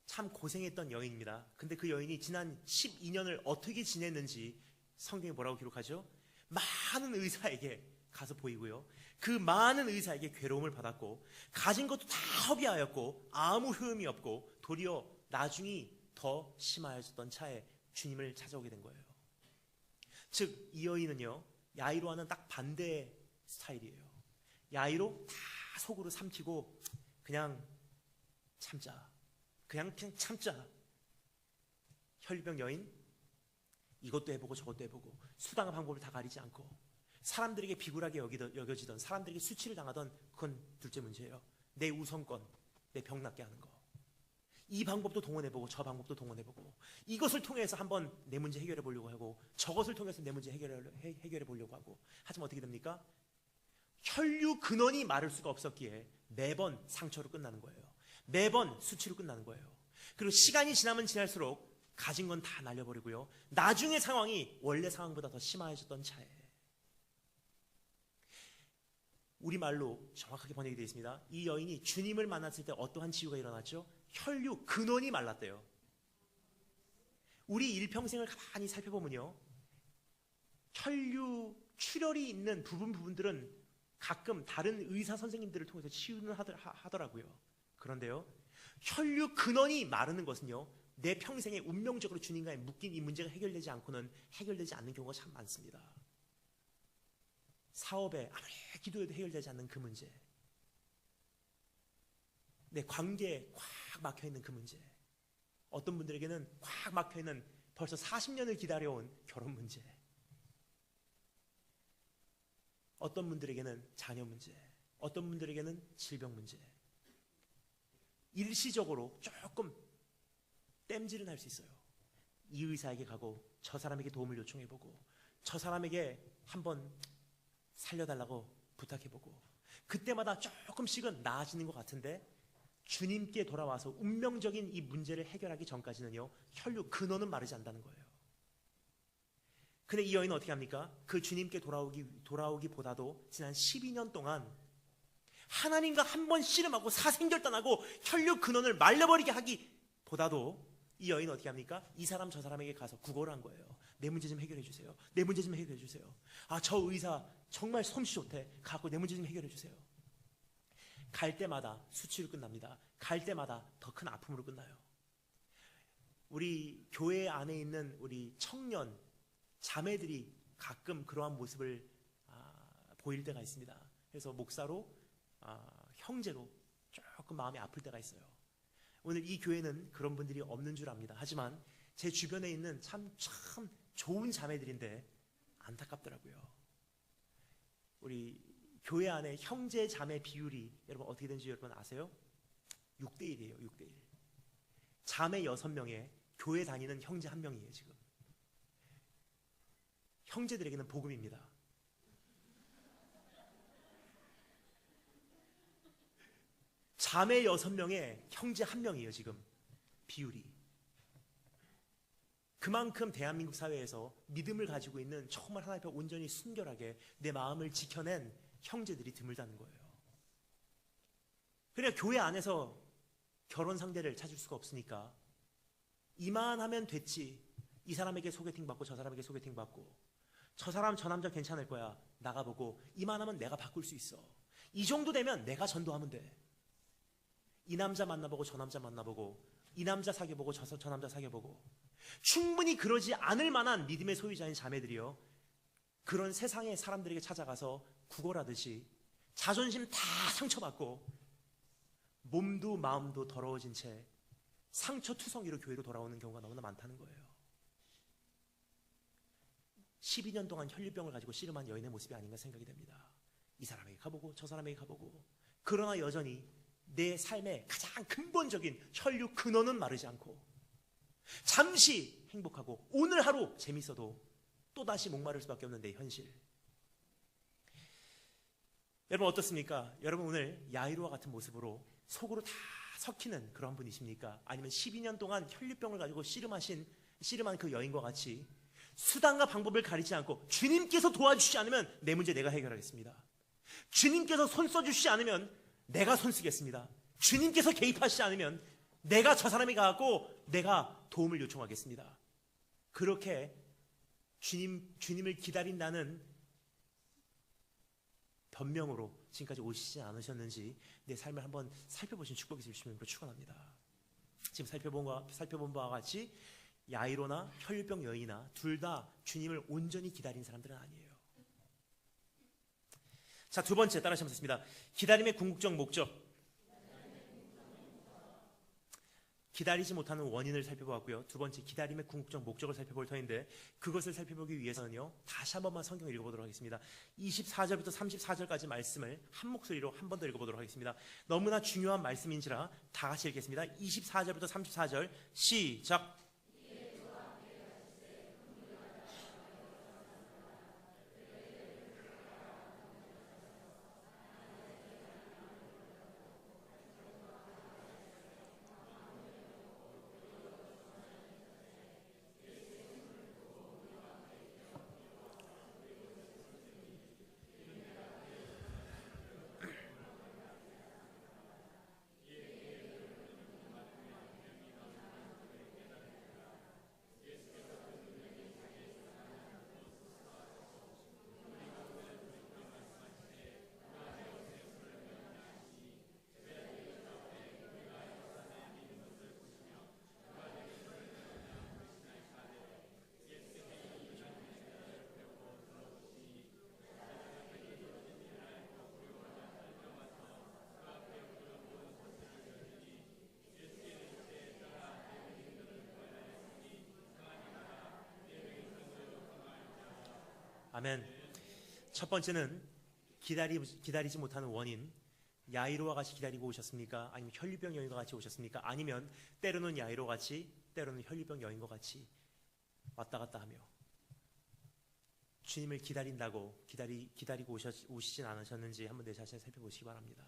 참 고생했던 여인입니다. 근데 그 여인이 지난 12년을 어떻게 지냈는지 성경이 뭐라고 기록하죠? 많은 의사에게 가서 보이고요. 그 많은 의사에게 괴로움을 받았고 가진 것도 다 허비하였고 아무 효험이 없고 도리어 나중이 더 심하여졌던 차에 주님을 찾아오게 된 거예요. 즉 이 여인은요. 야이로와는 딱 반대 스타일이에요. 야이로 다 속으로 삼키고 그냥 참자. 그냥 참자. 혈류병 여인 이것도 해보고 저것도 해보고 수단과 방법을 다 가리지 않고 사람들에게 비굴하게 여겨지던 사람들에게 수치를 당하던 그건 둘째 문제예요. 내 우선권, 내 병 낫게 하는 거. 이 방법도 동원해보고 저 방법도 동원해보고 이것을 통해서 한번 내 문제 해결해 보려고 하고 저것을 통해서 내 문제 해결해 보려고 하고 하지만 어떻게 됩니까? 혈류 근원이 마를 수가 없었기에 매번 상처로 끝나는 거예요. 매번 수치로 끝나는 거예요. 그리고 시간이 지나면 지날수록 가진 건 다 날려버리고요. 나중에 상황이 원래 상황보다 더 심해졌던 차에 우리말로 정확하게 번역이 되어 있습니다. 이 여인이 주님을 만났을 때 어떠한 치유가 일어났죠? 혈류 근원이 말랐대요. 우리 일평생을 가만히 살펴보면요. 혈류 출혈이 있는 부분들은 가끔 다른 의사 선생님들을 통해서 치유는 하더라고요. 그런데요. 혈류 근원이 마르는 것은요. 내 평생에 운명적으로 주님과의 묶인 이 문제가 해결되지 않고는 해결되지 않는 경우가 참 많습니다. 사업에 아무리 기도해도 해결되지 않는 그 문제, 내 관계에 꽉 막혀있는 그 문제, 어떤 분들에게는 꽉 막혀있는 벌써 40년을 기다려온 결혼 문제, 어떤 분들에게는 자녀 문제, 어떤 분들에게는 질병 문제. 일시적으로 조금 땜질은 할 수 있어요. 이 의사에게 가고 저 사람에게 도움을 요청해보고 저 사람에게 한번 살려달라고 부탁해보고, 그때마다 조금씩은 나아지는 것 같은데 주님께 돌아와서 운명적인 이 문제를 해결하기 전까지는요, 혈육 근원은 마르지 않는다는 거예요. 근데 이 여인은 어떻게 합니까? 그 주님께 돌아오기보다도 지난 12년 동안 하나님과 한 번 씨름하고 사생결단하고 혈육 근원을 말려버리게 하기보다도 이 여인은 어떻게 합니까? 이 사람 저 사람에게 가서 구걸을 한 거예요. 내 문제 좀 해결해 주세요. 내 문제 좀 해결해 주세요. 아, 저 의사 정말 솜씨 좋대. 가고 내 문제 좀 해결해 주세요. 갈 때마다 수치로 끝납니다. 갈 때마다 더 큰 아픔으로 끝나요. 우리 교회 안에 있는 우리 청년 자매들이 가끔 그러한 모습을 보일 때가 있습니다. 그래서 목사로 형제로 조금 마음이 아플 때가 있어요. 오늘 이 교회는 그런 분들이 없는 줄 압니다. 하지만 제 주변에 있는 참 좋은 자매들인데 안타깝더라고요. 우리 교회 안에 형제 자매 비율이 여러분 어떻게 되는지 여러분 아세요? 6대1이에요. 6대1. 자매 6명에 교회 다니는 형제 1명이에요. 지금 형제들에게는 복음입니다. 자매 6명에 형제 1명이에요. 지금 비율이. 그만큼 대한민국 사회에서 믿음을 가지고 있는 정말 하나님 앞에 온전히 순결하게 내 마음을 지켜낸 형제들이 드물다는 거예요. 그러니까 교회 안에서 결혼 상대를 찾을 수가 없으니까 이만하면 됐지. 이 사람에게 소개팅 받고 저 사람에게 소개팅 받고 저 사람 저 남자 괜찮을 거야. 나가보고 이만하면 내가 바꿀 수 있어. 이 정도 되면 내가 전도하면 돼. 이 남자 만나보고 저 남자 만나보고 이 남자 사귀어보고 저 남자 사귀어보고 충분히 그러지 않을 만한 믿음의 소유자인 자매들이요, 그런 세상의 사람들에게 찾아가서 구걸하듯이 자존심 다 상처받고 몸도 마음도 더러워진 채 상처투성이로 교회로 돌아오는 경우가 너무나 많다는 거예요. 12년 동안 혈류병을 가지고 씨름한 여인의 모습이 아닌가 생각이 됩니다. 이 사람에게 가보고 저 사람에게 가보고, 그러나 여전히 내 삶의 가장 근본적인 혈육 근원은 마르지 않고 잠시 행복하고 오늘 하루 재밌어도 또다시 목마를 수밖에 없는 내 현실. 여러분 어떻습니까? 여러분 오늘 야이로와 같은 모습으로 속으로 다 섞이는 그런 분이십니까? 아니면 12년 동안 혈류병을 가지고 씨름한 그 여인과 같이 수단과 방법을 가리지 않고 주님께서 도와주시지 않으면 내 문제 내가 해결하겠습니다. 주님께서 손 써주시지 않으면 내가 손 쓰겠습니다. 주님께서 개입하시지 않으면 내가 저 사람이 가고 내가 도움을 요청하겠습니다. 그렇게 주님을 기다린다는 변명으로 지금까지 오시지 않으셨는지 내 삶을 한번 살펴보신 축복이 있으시면 축원합니다. 지금 살펴본 바와 같이 야이로나 혈류병 여인이나 둘 다 주님을 온전히 기다린 사람들은 아니에요. 자, 두 번째 따라 하시겠습니다. 기다림의 궁극적 목적. 기다리지 못하는 원인을 살펴보았고요. 두 번째, 기다림의 궁극적 목적을 살펴볼 터인데, 그것을 살펴보기 위해서는요, 다시 한 번만 성경을 읽어보도록 하겠습니다. 24절부터 34절까지 말씀을 한 목소리로 한 번 더 읽어보도록 하겠습니다. 너무나 중요한 말씀인지라 다 같이 읽겠습니다. 24절부터 34절 시작. 아멘. 첫 번째는 기다리지 못하는 원인. 야이로와 같이 기다리고 오셨습니까? 아니면 혈류병 여인과 같이 오셨습니까? 아니면 때로는 야이로 같이, 때로는 혈류병 여인과 같이 왔다 갔다 하며 주님을 기다린다고 기다리고 오시진 않으셨는지 한번 내 자신을 살펴보시기 바랍니다.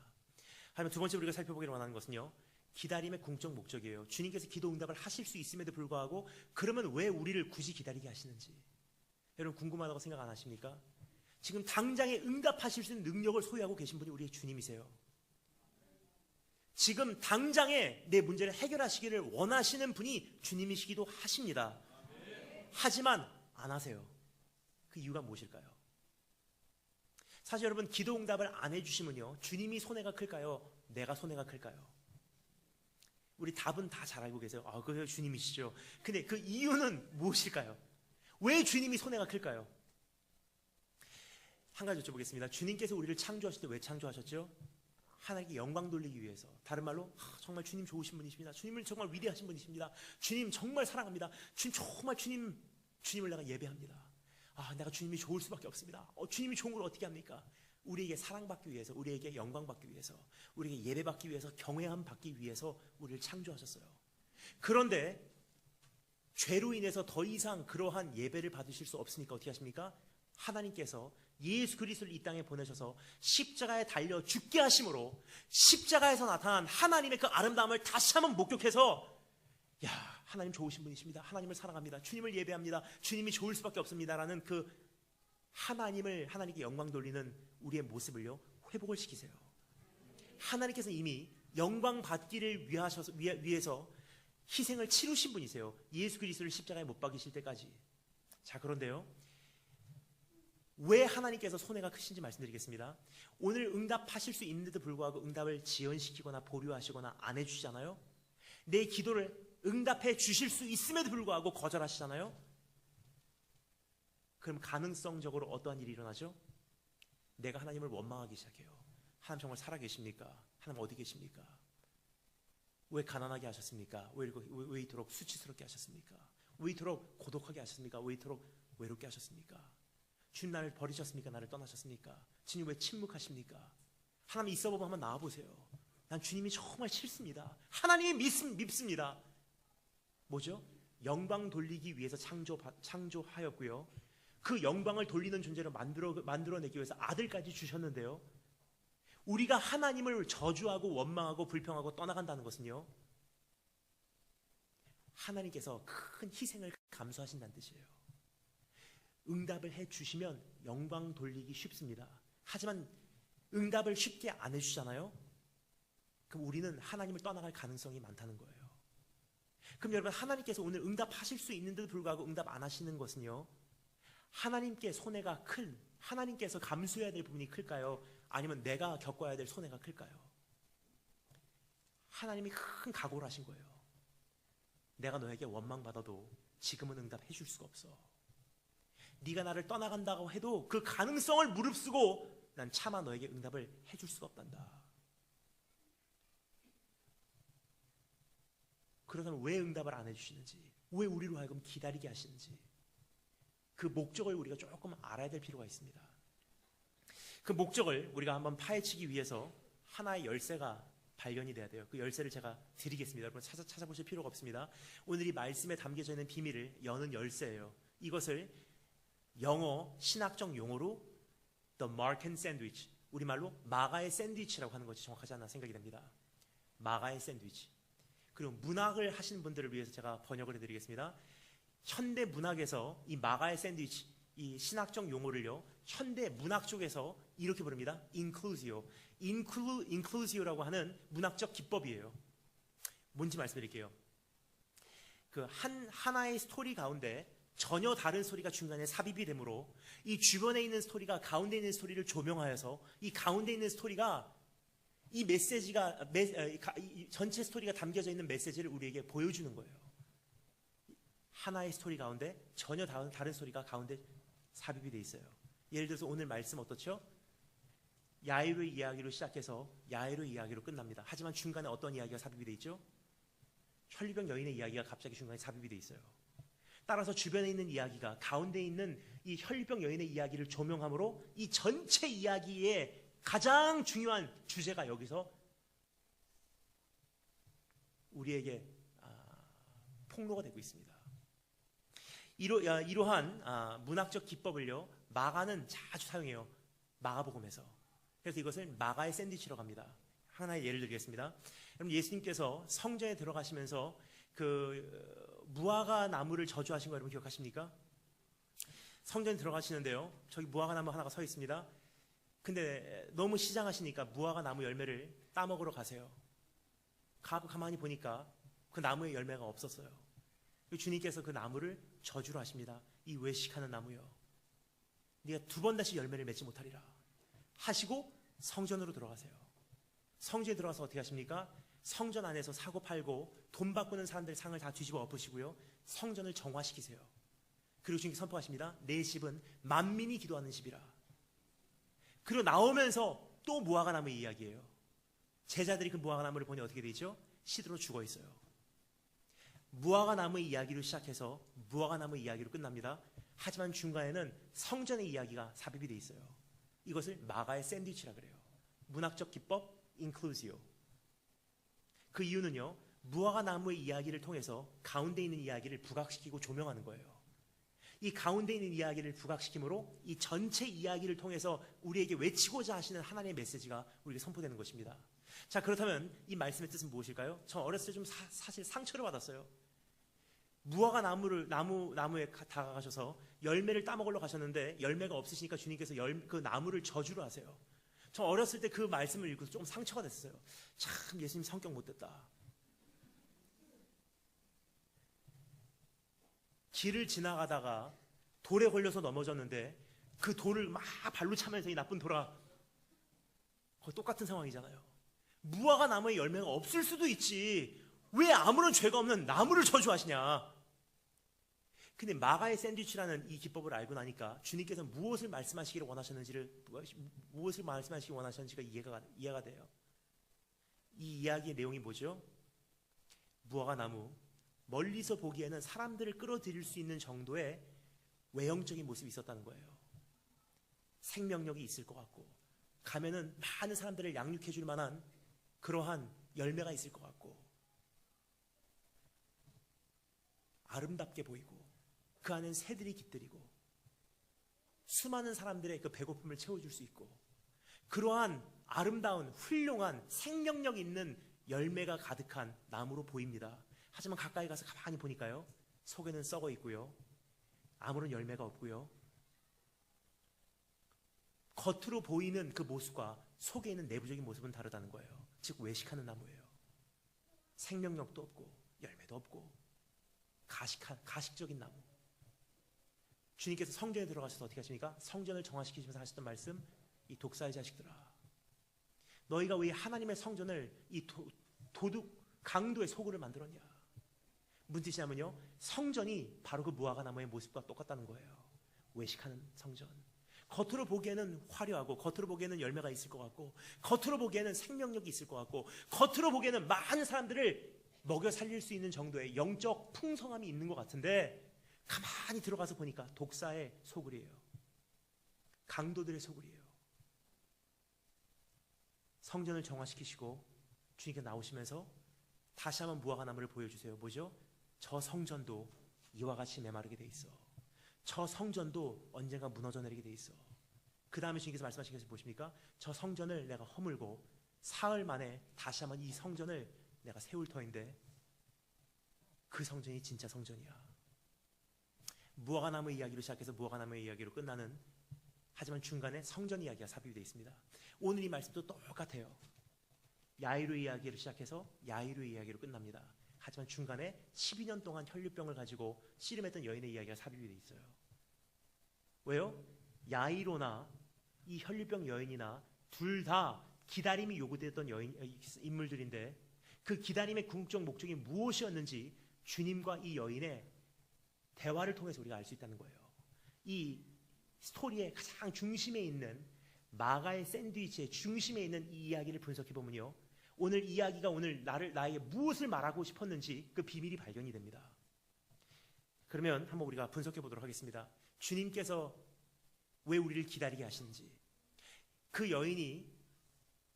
하지만 두 번째 우리가 살펴보기를 원하는 것은요, 기다림의 궁적 목적이에요. 주님께서 기도 응답을 하실 수 있음에도 불구하고 그러면 왜 우리를 굳이 기다리게 하시는지 여러분 궁금하다고 생각 안 하십니까? 지금 당장에 응답하실 수 있는 능력을 소유하고 계신 분이 우리의 주님이세요. 지금 당장에 내 문제를 해결하시기를 원하시는 분이 주님이시기도 하십니다. 하지만 안 하세요. 그 이유가 무엇일까요? 사실 여러분 기도 응답을 안 해주시면요, 주님이 손해가 클까요? 내가 손해가 클까요? 우리 답은 다 잘 알고 계세요. 그게 주님이시죠. 근데 그 이유는 무엇일까요? 왜 주님이 손해가 클까요? 한 가지 여쭤보겠습니다. 주님께서 우리를 창조하실 때 왜 창조하셨죠? 하나님께 영광 돌리기 위해서. 다른 말로 정말 주님 좋으신 분이십니다. 주님을 정말 위대하신 분이십니다. 주님 정말 사랑합니다. 주님 정말 주님을 내가 예배합니다. 내가 주님이 좋을 수밖에 없습니다. 주님이 좋은 걸 어떻게 합니까? 우리에게 사랑받기 위해서, 우리에게 영광받기 위해서, 우리에게 예배받기 위해서, 경외함 받기 위해서 우리를 창조하셨어요. 그런데 죄로 인해서 더 이상 그러한 예배를 받으실 수 없으니까 어떻게 하십니까? 하나님께서 예수 그리스도를 이 땅에 보내셔서 십자가에 달려 죽게 하심으로 십자가에서 나타난 하나님의 그 아름다움을 다시 한번 목격해서 하나님 좋으신 분이십니다. 하나님을 사랑합니다. 주님을 예배합니다. 주님이 좋을 수밖에 없습니다라는 그 하나님께 영광 돌리는 우리의 모습을요, 회복을 시키세요. 하나님께서 이미 영광 받기를 위해서 희생을 치르신 분이세요. 예수 그리스도를 십자가에 못 박이실 때까지. 자, 그런데요, 왜 하나님께서 손해가 크신지 말씀드리겠습니다. 오늘 응답하실 수 있는데도 불구하고 응답을 지연시키거나 보류하시거나 안 해주시잖아요. 내 기도를 응답해 주실 수 있음에도 불구하고 거절하시잖아요. 그럼 가능성적으로 어떠한 일이 일어나죠? 내가 하나님을 원망하기 시작해요. 하나님 정말 살아계십니까? 하나님 어디 계십니까? 왜 가난하게 하셨습니까? 왜 이토록 수치스럽게 하셨습니까? 왜 이토록 고독하게 하셨습니까? 왜 이토록 외롭게 하셨습니까? 주님 나를 버리셨습니까? 나를 떠나셨습니까? 주님 왜 침묵하십니까? 하나님 있어 보면 한번 나와보세요. 난 주님이 정말 싫습니다. 하나님이 밉습니다. 뭐죠? 영광 돌리기 위해서 창조하였고요. 그 영광을 돌리는 존재로 만들어내기 위해서 아들까지 주셨는데요. 우리가 하나님을 저주하고 원망하고 불평하고 떠나간다는 것은요, 하나님께서 큰 희생을 감수하신다는 뜻이에요. 응답을 해주시면 영광 돌리기 쉽습니다. 하지만 응답을 쉽게 안 해주잖아요. 그럼 우리는 하나님을 떠나갈 가능성이 많다는 거예요. 그럼 여러분, 하나님께서 오늘 응답하실 수 있는데도 불구하고 응답 안 하시는 것은요, 하나님께 손해가 하나님께서 감수해야 될 부분이 클까요? 아니면 내가 겪어야 될 손해가 클까요? 하나님이 큰 각오를 하신 거예요. 내가 너에게 원망받아도 지금은 응답해 줄 수가 없어. 네가 나를 떠나간다고 해도 그 가능성을 무릅쓰고 난 차마 너에게 응답을 해줄 수가 없단다. 그러면 왜 응답을 안 해주시는지, 왜 우리로 하여금 기다리게 하시는지, 그 목적을 우리가 조금 알아야 될 필요가 있습니다. 그 목적을 우리가 한번 파헤치기 위해서 하나의 열쇠가 발견이 돼야 돼요. 그 열쇠를 제가 드리겠습니다. 여러분 찾아보실 필요가 없습니다. 오늘 이 말씀에 담겨져 있는 비밀을 여는 열쇠예요. 이것을 영어 신학적 용어로 The Markan Sandwich, 우리말로 마가의 샌드위치라고 하는 것이 정확하지 않나 생각이 됩니다. 마가의 샌드위치. 그리고 문학을 하시는 분들을 위해서 제가 번역을 해드리겠습니다. 현대 문학에서 이 마가의 샌드위치, 이 신학적 용어를요, 현대 문학 쪽에서 이렇게 부릅니다. inclusio.inclusio라고 하는 문학적 기법이에요. 뭔지 말씀드릴게요. 그 하나의 스토리 가운데 전혀 다른 스토리가 중간에 삽입이 되므로 이 주변에 있는 스토리가 가운데 있는 스토리를 조명하여서 이 가운데 있는 스토리가 이 메시지가 전체 스토리가 담겨져 있는 메시지를 우리에게 보여주는 거예요. 하나의 스토리 가운데 전혀 다른 스토리가 가운데 삽입이 돼 있어요. 예를 들어서 오늘 말씀 어떻죠? 야이로의 이야기로 시작해서 야이로의 이야기로 끝납니다. 하지만 중간에 어떤 이야기가 삽입이 돼 있죠? 혈류병 여인의 이야기가 갑자기 중간에 삽입이 돼 있어요. 따라서 주변에 있는 이야기가 가운데 있는 이 혈병 여인의 이야기를 조명함으로 이 전체 이야기의 가장 중요한 주제가 여기서 우리에게 폭로가 되고 있습니다. 이러한 문학적 기법을요, 마가는 자주 사용해요. 마가복음에서. 그래서 이것을 마가의 샌드위치라고 합니다. 하나의 예를 들겠습니다. 여러분, 예수님께서 성전에 들어가시면서 그 무화과 나무를 저주하신 거 여러분 기억하십니까? 성전에 들어가시는데요, 저기 무화과 나무 하나가 서 있습니다. 근데 너무 시장하시니까 무화과 나무 열매를 따먹으러 가세요. 가만히 보니까 그 나무의 열매가 없었어요. 주님께서 그 나무를 저주를 하십니다. 이 외식하는 나무여, 네가 두 번 다시 열매를 맺지 못하리라 하시고 성전으로 들어가세요. 성전에 들어가서 어떻게 하십니까? 성전 안에서 사고 팔고 돈 바꾸는 사람들의 상을 다 뒤집어 엎으시고요, 성전을 정화시키세요. 그리고 주님께서 선포하십니다. 내 집은 만민이 기도하는 집이라. 그리고 나오면서 또 무화과 나무 이야기예요. 제자들이 그 무화과 나무를 보니 어떻게 되죠? 시들어 죽어 있어요. 무화과 나무 이야기로 시작해서 무화과 나무 이야기로 끝납니다. 하지만 중간에는 성전의 이야기가 삽입이 되어 있어요. 이것을 마가의 샌드위치라 그래요. 문학적 기법 인클루지오. 그 이유는요, 무화과 나무의 이야기를 통해서 가운데 있는 이야기를 부각시키고 조명하는 거예요. 이 가운데 있는 이야기를 부각시킴으로 이 전체 이야기를 통해서 우리에게 외치고자 하시는 하나님의 메시지가 우리에게 선포되는 것입니다. 자, 그렇다면 이 말씀의 뜻은 무엇일까요? 전 어렸을 때 좀 사실 상처를 받았어요. 무화과 나무에 다가가셔서 열매를 따먹으러 가셨는데 열매가 없으시니까 주님께서 그 나무를 저주를 하세요. 저 어렸을 때 그 말씀을 읽고서 조금 상처가 됐어요. 참 예수님 성격 못됐다. 길을 지나가다가 돌에 걸려서 넘어졌는데 그 돌을 막 발로 차면서 이 나쁜 돌아, 그거 똑같은 상황이잖아요. 무화과 나무에 열매가 없을 수도 있지, 왜 아무런 죄가 없는 나무를 저주하시냐. 근데 마가의 샌드위치라는 이 기법을 알고 나니까 주님께서 무엇을 말씀하시기를 원하셨는지가 이해가 돼요. 이 이야기의 내용이 뭐죠? 무화과 나무, 멀리서 보기에는 사람들을 끌어들일 수 있는 정도의 외형적인 모습이 있었다는 거예요. 생명력이 있을 것 같고, 가면은 많은 사람들을 양육해 줄 만한 그러한 열매가 있을 것 같고, 아름답게 보이고, 그 안엔 새들이 깃들이고, 수많은 사람들의 그 배고픔을 채워줄 수 있고, 그러한 아름다운 훌륭한 생명력 있는 열매가 가득한 나무로 보입니다. 하지만 가까이 가서 가만히 보니까요, 속에는 썩어 있고요, 아무런 열매가 없고요, 겉으로 보이는 그 모습과 속에 있는 내부적인 모습은 다르다는 거예요. 즉 외식하는 나무예요. 생명력도 없고 열매도 없고 가식적인 나무. 주님께서 성전에 들어가셔서 어떻게 하십니까? 성전을 정화시키시면서 하셨던 말씀, 이 독사의 자식들아, 너희가 왜 하나님의 성전을 이 도둑 강도의 소굴을 만들었냐. 무슨 뜻이냐면요, 성전이 바로 그 무화과 나무의 모습과 똑같다는 거예요. 외식하는 성전. 겉으로 보기에는 화려하고, 겉으로 보기에는 열매가 있을 것 같고, 겉으로 보기에는 생명력이 있을 것 같고, 겉으로 보기에는 많은 사람들을 먹여 살릴 수 있는 정도의 영적 풍성함이 있는 것 같은데, 가만히 들어가서 보니까 독사의 소굴이에요. 강도들의 소굴이에요. 성전을 정화시키시고 주님께 나오시면서 다시 한번 무화과 나무를 보여주세요. 뭐죠? 저 성전도 이와 같이 메마르게 돼 있어. 저 성전도 언젠가 무너져 내리게 돼 있어. 그 다음에 주님께서 말씀하신 것이 무엇입니까? 저 성전을 내가 허물고 사흘 만에 다시 한번 이 성전을 내가 세울 터인데, 그 성전이 진짜 성전이야. 무화과 나무 이야기로 시작해서 무화과 나무 이야기로 끝나는, 하지만 중간에 성전 이야기가 삽입이 되어 있습니다. 오늘 이 말씀도 똑같아요. 야이로 이야기로 시작해서 야이로 이야기로 끝납니다. 하지만 중간에 12년 동안 혈류병을 가지고 씨름했던 여인의 이야기가 삽입이 되어 있어요. 왜요? 야이로나 이 혈류병 여인이나 둘 다 기다림이 요구됐던 인물들인데, 그 기다림의 궁극적 목적이 무엇이었는지 주님과 이 여인의 대화를 통해서 우리가 알 수 있다는 거예요. 이 스토리의 가장 중심에 있는, 마가의 샌드위치의 중심에 있는 이 이야기를 분석해 보면요, 오늘 이야기가 오늘 나에게 무엇을 말하고 싶었는지 그 비밀이 발견이 됩니다. 그러면 한번 우리가 분석해 보도록 하겠습니다. 주님께서 왜 우리를 기다리게 하시는지. 그 여인이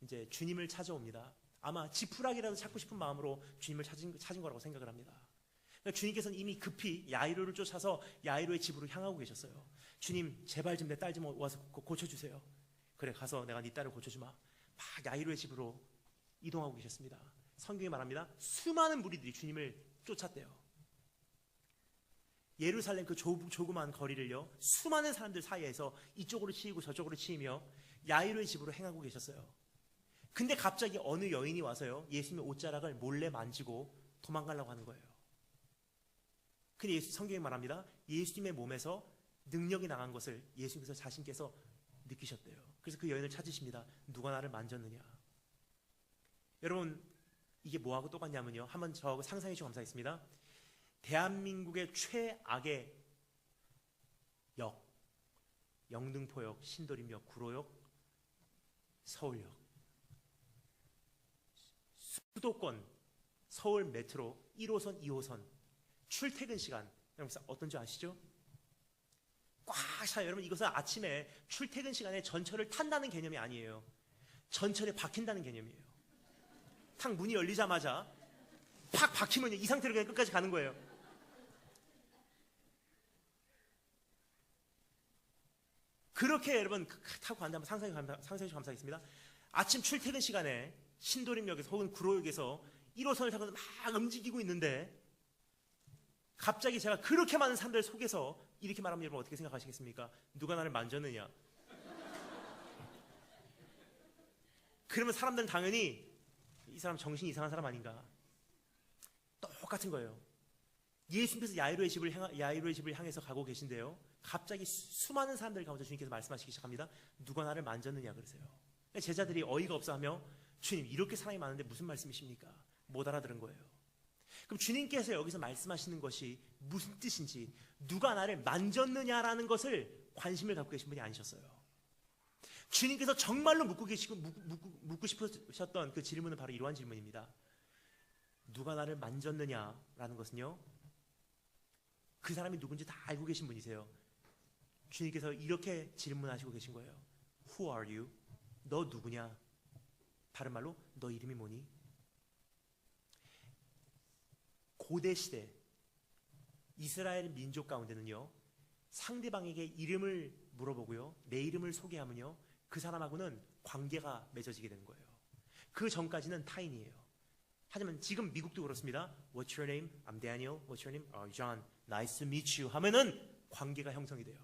이제 주님을 찾아옵니다. 아마 지푸라기라도 찾고 싶은 마음으로 주님을 찾은 거라고 생각을 합니다. 그러니까 주님께서는 이미 급히 야이로를 쫓아서 야이로의 집으로 향하고 계셨어요. 주님, 제발 좀 내 딸 좀 와서 고쳐주세요. 그래, 가서 내가 네 딸을 고쳐주마. 막 야이로의 집으로 이동하고 계셨습니다. 성경이 말합니다. 수많은 무리들이 주님을 쫓았대요. 예루살렘 그 조그만 거리를요, 수많은 사람들 사이에서 이쪽으로 치이고 저쪽으로 치이며 야이로의 집으로 행하고 계셨어요. 근데 갑자기 어느 여인이 와서요, 예수님의 옷자락을 몰래 만지고 도망가려고 하는 거예요. 근데 성경이 말합니다. 예수님의 몸에서 능력이 나간 것을 예수님께서 자신께서 느끼셨대요. 그래서 그 여인을 찾으십니다. 누가 나를 만졌느냐. 여러분, 이게 뭐하고 똑같냐면요, 한번 저하고 상상해 주시면 감사하겠습니다. 대한민국의 최악의 역, 영등포역, 신도림역, 구로역, 서울역, 수도권 서울 메트로 1호선, 2호선 출퇴근 시간, 여러분 어떤 줄 아시죠? 꽉 차요. 여러분, 이것은 아침에 출퇴근 시간에 전철을 탄다는 개념이 아니에요. 전철에 박힌다는 개념이에요. 탁 문이 열리자마자 팍 박히면 이 상태로 그냥 끝까지 가는 거예요. 그렇게 여러분 타고 간다면 상상해 주시면 감사하겠습니다. 아침 출퇴근 시간에 신도림역에서 혹은 구로역에서 1호선을 타고 막 움직이고 있는데 갑자기 제가 그렇게 많은 사람들 속에서 이렇게 말하면 여러분 어떻게 생각하시겠습니까? 누가 나를 만졌느냐? 그러면 사람들은 당연히 이 사람 정신이 이상한 사람 아닌가? 똑같은 거예요. 예수님께서 야이로의 집을 향해서 가고 계신데요, 갑자기 수많은 사람들 가운데 주님께서 말씀하시기 시작합니다. 누가 나를 만졌느냐 그러세요. 제자들이 어이가 없어하며 주님, 이렇게 사람이 많은데 무슨 말씀이십니까? 못 알아들은 거예요. 그럼 주님께서 여기서 말씀하시는 것이 무슨 뜻인지, 누가 나를 만졌느냐라는 것을 관심을 갖고 계신 분이 아니셨어요. 주님께서 정말로 묻고 싶으셨던 그 질문은 바로 이러한 질문입니다. 누가 나를 만졌느냐라는 것은요, 그 사람이 누군지 다 알고 계신 분이세요. 주님께서 이렇게 질문하시고 계신 거예요. Who are you? 너 누구냐? 다른 말로 너 이름이 뭐니? 고대 시대 이스라엘 민족 가운데는요, 상대방에게 이름을 물어보고요, 내 이름을 소개하면요, 그 사람하고는 관계가 맺어지게 되는 거예요. 그 전까지는 타인이에요. 하지만 지금 미국도 그렇습니다. What's your name? I'm Daniel. What's your name? Oh, John. Nice to meet you. 하면은 관계가 형성이 돼요.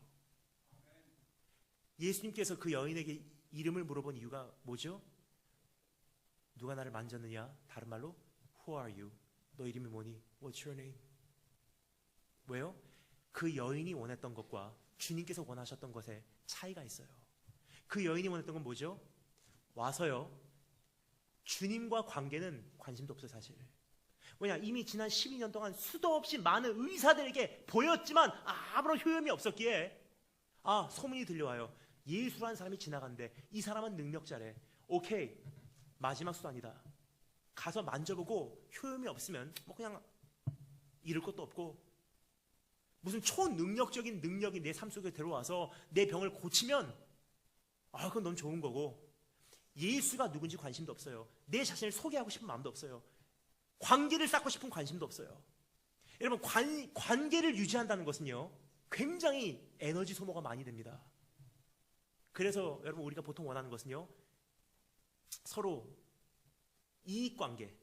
예수님께서 그 여인에게 이름을 물어본 이유가 뭐죠? 누가 나를 만졌느냐? 다른 말로 Who are you? 너 이름이 뭐니? What's your name? 왜요? 그 여인이 원했던 것과 주님께서 원하셨던 것에 차이가 있어요. 그 여인이 원했던 건 뭐죠? 와서요, 주님과 관계는 관심도 없어요, 사실. 왜냐, 이미 지난 12년 동안 수도 없이 많은 의사들에게 보였지만 아무런 효험이 없었기에, 소문이 들려와요. 예수라는 사람이 지나간대. 이 사람은 능력자래. 오케이, 마지막 수단이다. 가서 만져보고 효험이 없으면 뭐 그냥 잃을 것도 없고, 무슨 초능력적인 능력이 내 삶 속에 들어와서 내 병을 고치면 그건 너무 좋은 거고, 예수가 누군지 관심도 없어요. 내 자신을 소개하고 싶은 마음도 없어요. 관계를 쌓고 싶은 관심도 없어요. 여러분, 관계를 유지한다는 것은요, 굉장히 에너지 소모가 많이 됩니다. 그래서 여러분, 우리가 보통 원하는 것은요, 서로 이익관계,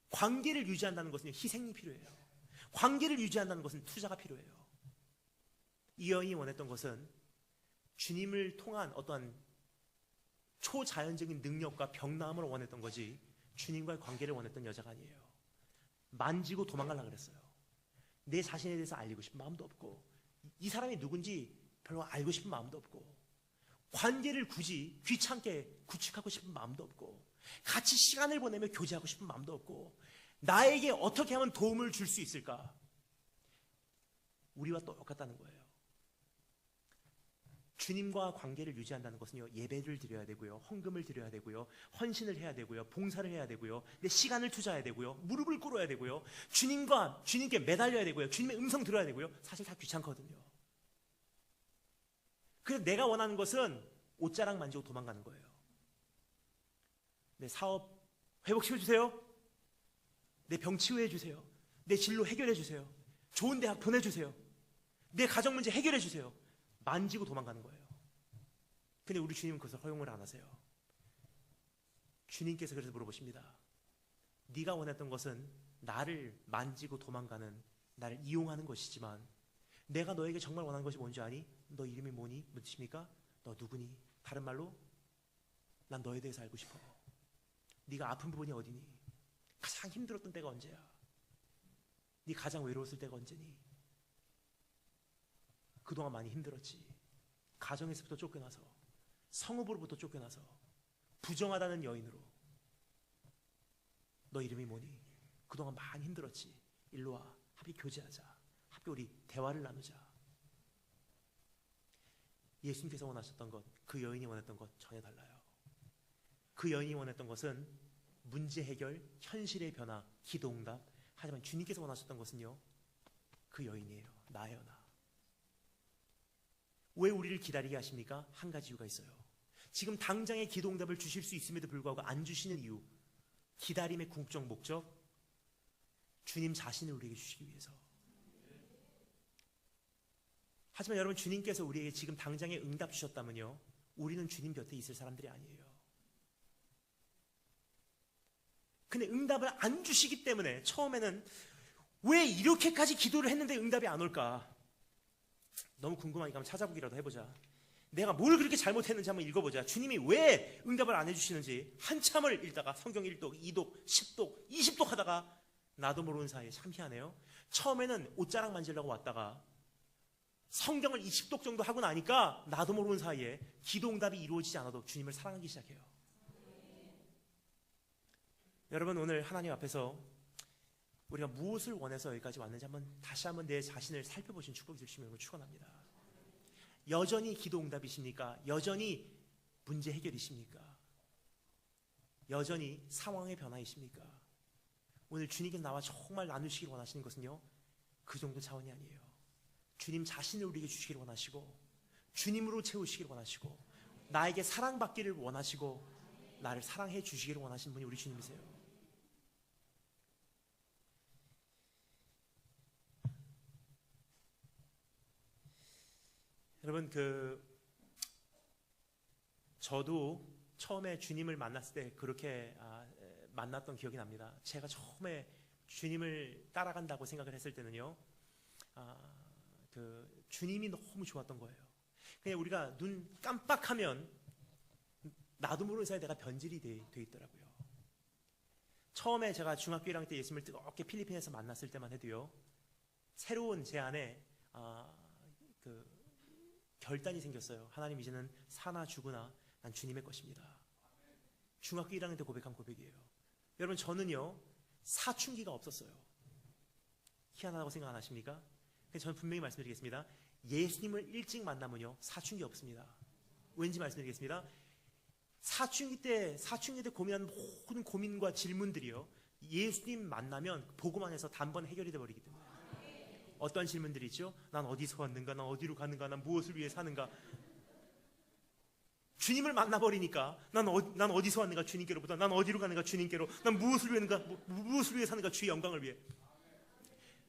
관계를 유지한다는 것은 희생이 필요해요. 관계를 유지한다는 것은 투자가 필요해요. 이 여인이 원했던 것은 주님을 통한 어떠한 초자연적인 능력과 병나음을 원했던 거지, 주님과의 관계를 원했던 여자가 아니에요. 만지고 도망가려고 그랬어요. 내 자신에 대해서 알리고 싶은 마음도 없고, 이 사람이 누군지 별로 알고 싶은 마음도 없고, 관계를 굳이 귀찮게 구축하고 싶은 마음도 없고, 같이 시간을 보내며 교제하고 싶은 마음도 없고, 나에게 어떻게 하면 도움을 줄 수 있을까? 우리와 똑같다는 거예요. 주님과 관계를 유지한다는 것은요, 예배를 드려야 되고요, 헌금을 드려야 되고요, 헌신을 해야 되고요, 봉사를 해야 되고요, 내 시간을 투자해야 되고요, 무릎을 꿇어야 되고요, 주님께 매달려야 되고요, 주님의 음성 들어야 되고요. 사실 다 귀찮거든요. 그래서 내가 원하는 것은 옷자락 만지고 도망가는 거예요. 내 사업 회복시켜주세요. 내 병 치유해주세요. 내 진로 해결해주세요. 좋은 대학 보내주세요. 내 가정 문제 해결해주세요. 만지고 도망가는 거예요. 근데 우리 주님은 그것을 허용을 안 하세요. 주님께서 그래서 물어보십니다. 네가 원했던 것은 나를 만지고 도망가는, 나를 이용하는 것이지만 내가 너에게 정말 원하는 것이 뭔지 아니? 너 이름이 뭐니? 묻십니까? 너 누구니? 다른 말로 난 너에 대해서 알고 싶어. 네가 아픈 부분이 어디니? 가장 힘들었던 때가 언제야? 네 가장 외로웠을 때가 언제니? 그동안 많이 힘들었지. 가정에서부터 쫓겨나서, 성읍으로부터 쫓겨나서, 부정하다는 여인으로. 너 이름이 뭐니? 그동안 많이 힘들었지. 일로 와. 함께 교제하자. 함께 우리 대화를 나누자. 예수님께서 원하셨던 것, 그 여인이 원했던 것 전혀 달라요. 그 여인이 원했던 것은 문제 해결, 현실의 변화, 기도응답. 하지만 주님께서 원하셨던 것은요, 그 여인이에요. 나예요, 나. 왜 우리를 기다리게 하십니까? 한 가지 이유가 있어요. 지금 당장의 기도응답을 주실 수 있음에도 불구하고 안 주시는 이유, 기다림의 궁극적 목적, 주님 자신을 우리에게 주시기 위해서. 하지만 여러분, 주님께서 우리에게 지금 당장의 응답 주셨다면요, 우리는 주님 곁에 있을 사람들이 아니에요. 근데 응답을 안 주시기 때문에 처음에는 왜 이렇게까지 기도를 했는데 응답이 안 올까? 너무 궁금하니까 한번 찾아보기라도 해보자. 내가 뭘 그렇게 잘못했는지 한번 읽어보자. 주님이 왜 응답을 안 해주시는지 한참을 읽다가 성경 1독, 2독, 10독, 20독 하다가 나도 모르는 사이에 참 희한해요. 처음에는 옷자락 만지려고 왔다가 성경을 20독 정도 하고 나니까 나도 모르는 사이에 기도 응답이 이루어지지 않아도 주님을 사랑하기 시작해요. 여러분, 오늘 하나님 앞에서 우리가 무엇을 원해서 여기까지 왔는지 다시 한번 내 자신을 살펴보신 축복이 되시면 여러분 축원합니다. 여전히 기도 응답이십니까? 여전히 문제 해결이십니까? 여전히 상황의 변화이십니까? 오늘 주님께 나와 정말 나누시길 원하시는 것은요, 그 정도 차원이 아니에요. 주님 자신을 우리에게 주시길 원하시고, 주님으로 채우시길 원하시고, 나에게 사랑받기를 원하시고, 나를 사랑해 주시기를 원하시는 분이 우리 주님이세요. 여러분, 저도 처음에 주님을 만났을 때 그렇게 만났던 기억이 납니다. 제가 처음에 주님을 따라간다고 생각을 했을 때는요, 주님이 너무 좋았던 거예요. 그냥 우리가 눈 깜빡하면 나도 모르는 사이에 내가 변질이 돼 있더라고요. 처음에 제가 중학교 1학년 때 예수님을 뜨겁게 필리핀에서 만났을 때만 해도요, 새로운 제 안에 결단이 생겼어요. 하나님, 이제는 사나 죽으나 난 주님의 것입니다. 중학교 1학년 때 고백한 고백이에요. 여러분, 저는요, 사춘기가 없었어요. 희한하다고 생각 안 하십니까? 저는 분명히 말씀드리겠습니다. 예수님을 일찍 만나면요, 사춘기 없습니다. 왠지 말씀드리겠습니다. 사춘기 때 고민하는 모든 고민과 질문들이요, 예수님 만나면 보고만 해서 단번에 해결이 돼버리기 때문에. 어떤 질문들이 있죠? 난 어디서 왔는가? 난 어디로 가는가? 난 무엇을 위해 사는가? 주님을 만나버리니까 난 어디서 왔는가? 주님께로부터. 난 어디로 가는가? 주님께로. 난 무엇을 위해 사는가? 주의 영광을 위해.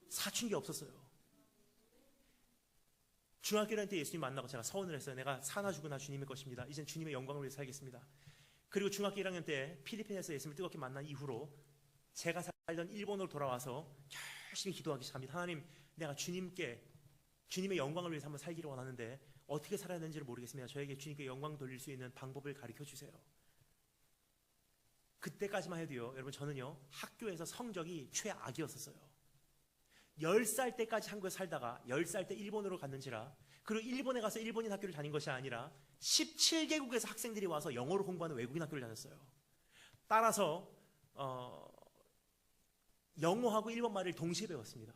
사춘기 없었어요. 중학교 1학년 때 예수님 만나고 제가 서원을 했어요. 내가 사나 죽으나 주님의 것입니다. 이젠 주님의 영광을 위해 살겠습니다. 그리고 중학교 1학년 때 필리핀에서 예수님을 뜨겁게 만난 이후로 제가 살던 일본으로 돌아와서 열심히 기도하기 시작합니다. 하나님, 내가 주님의 영광을 위해서 한번 살기를 원하는데 어떻게 살아야 되는지를 모르겠습니다. 저에게 주님께 영광 돌릴 수 있는 방법을 가르쳐 주세요. 그때까지만 해도요, 여러분, 저는요, 학교에서 성적이 최악이었었어요. 10살 때까지 한국에 살다가 10살 때 일본으로 갔는지라, 그리고 일본에 가서 일본인 학교를 다닌 것이 아니라 17개국에서 학생들이 와서 영어로 공부하는 외국인 학교를 다녔어요. 따라서 영어하고 일본말을 동시에 배웠습니다.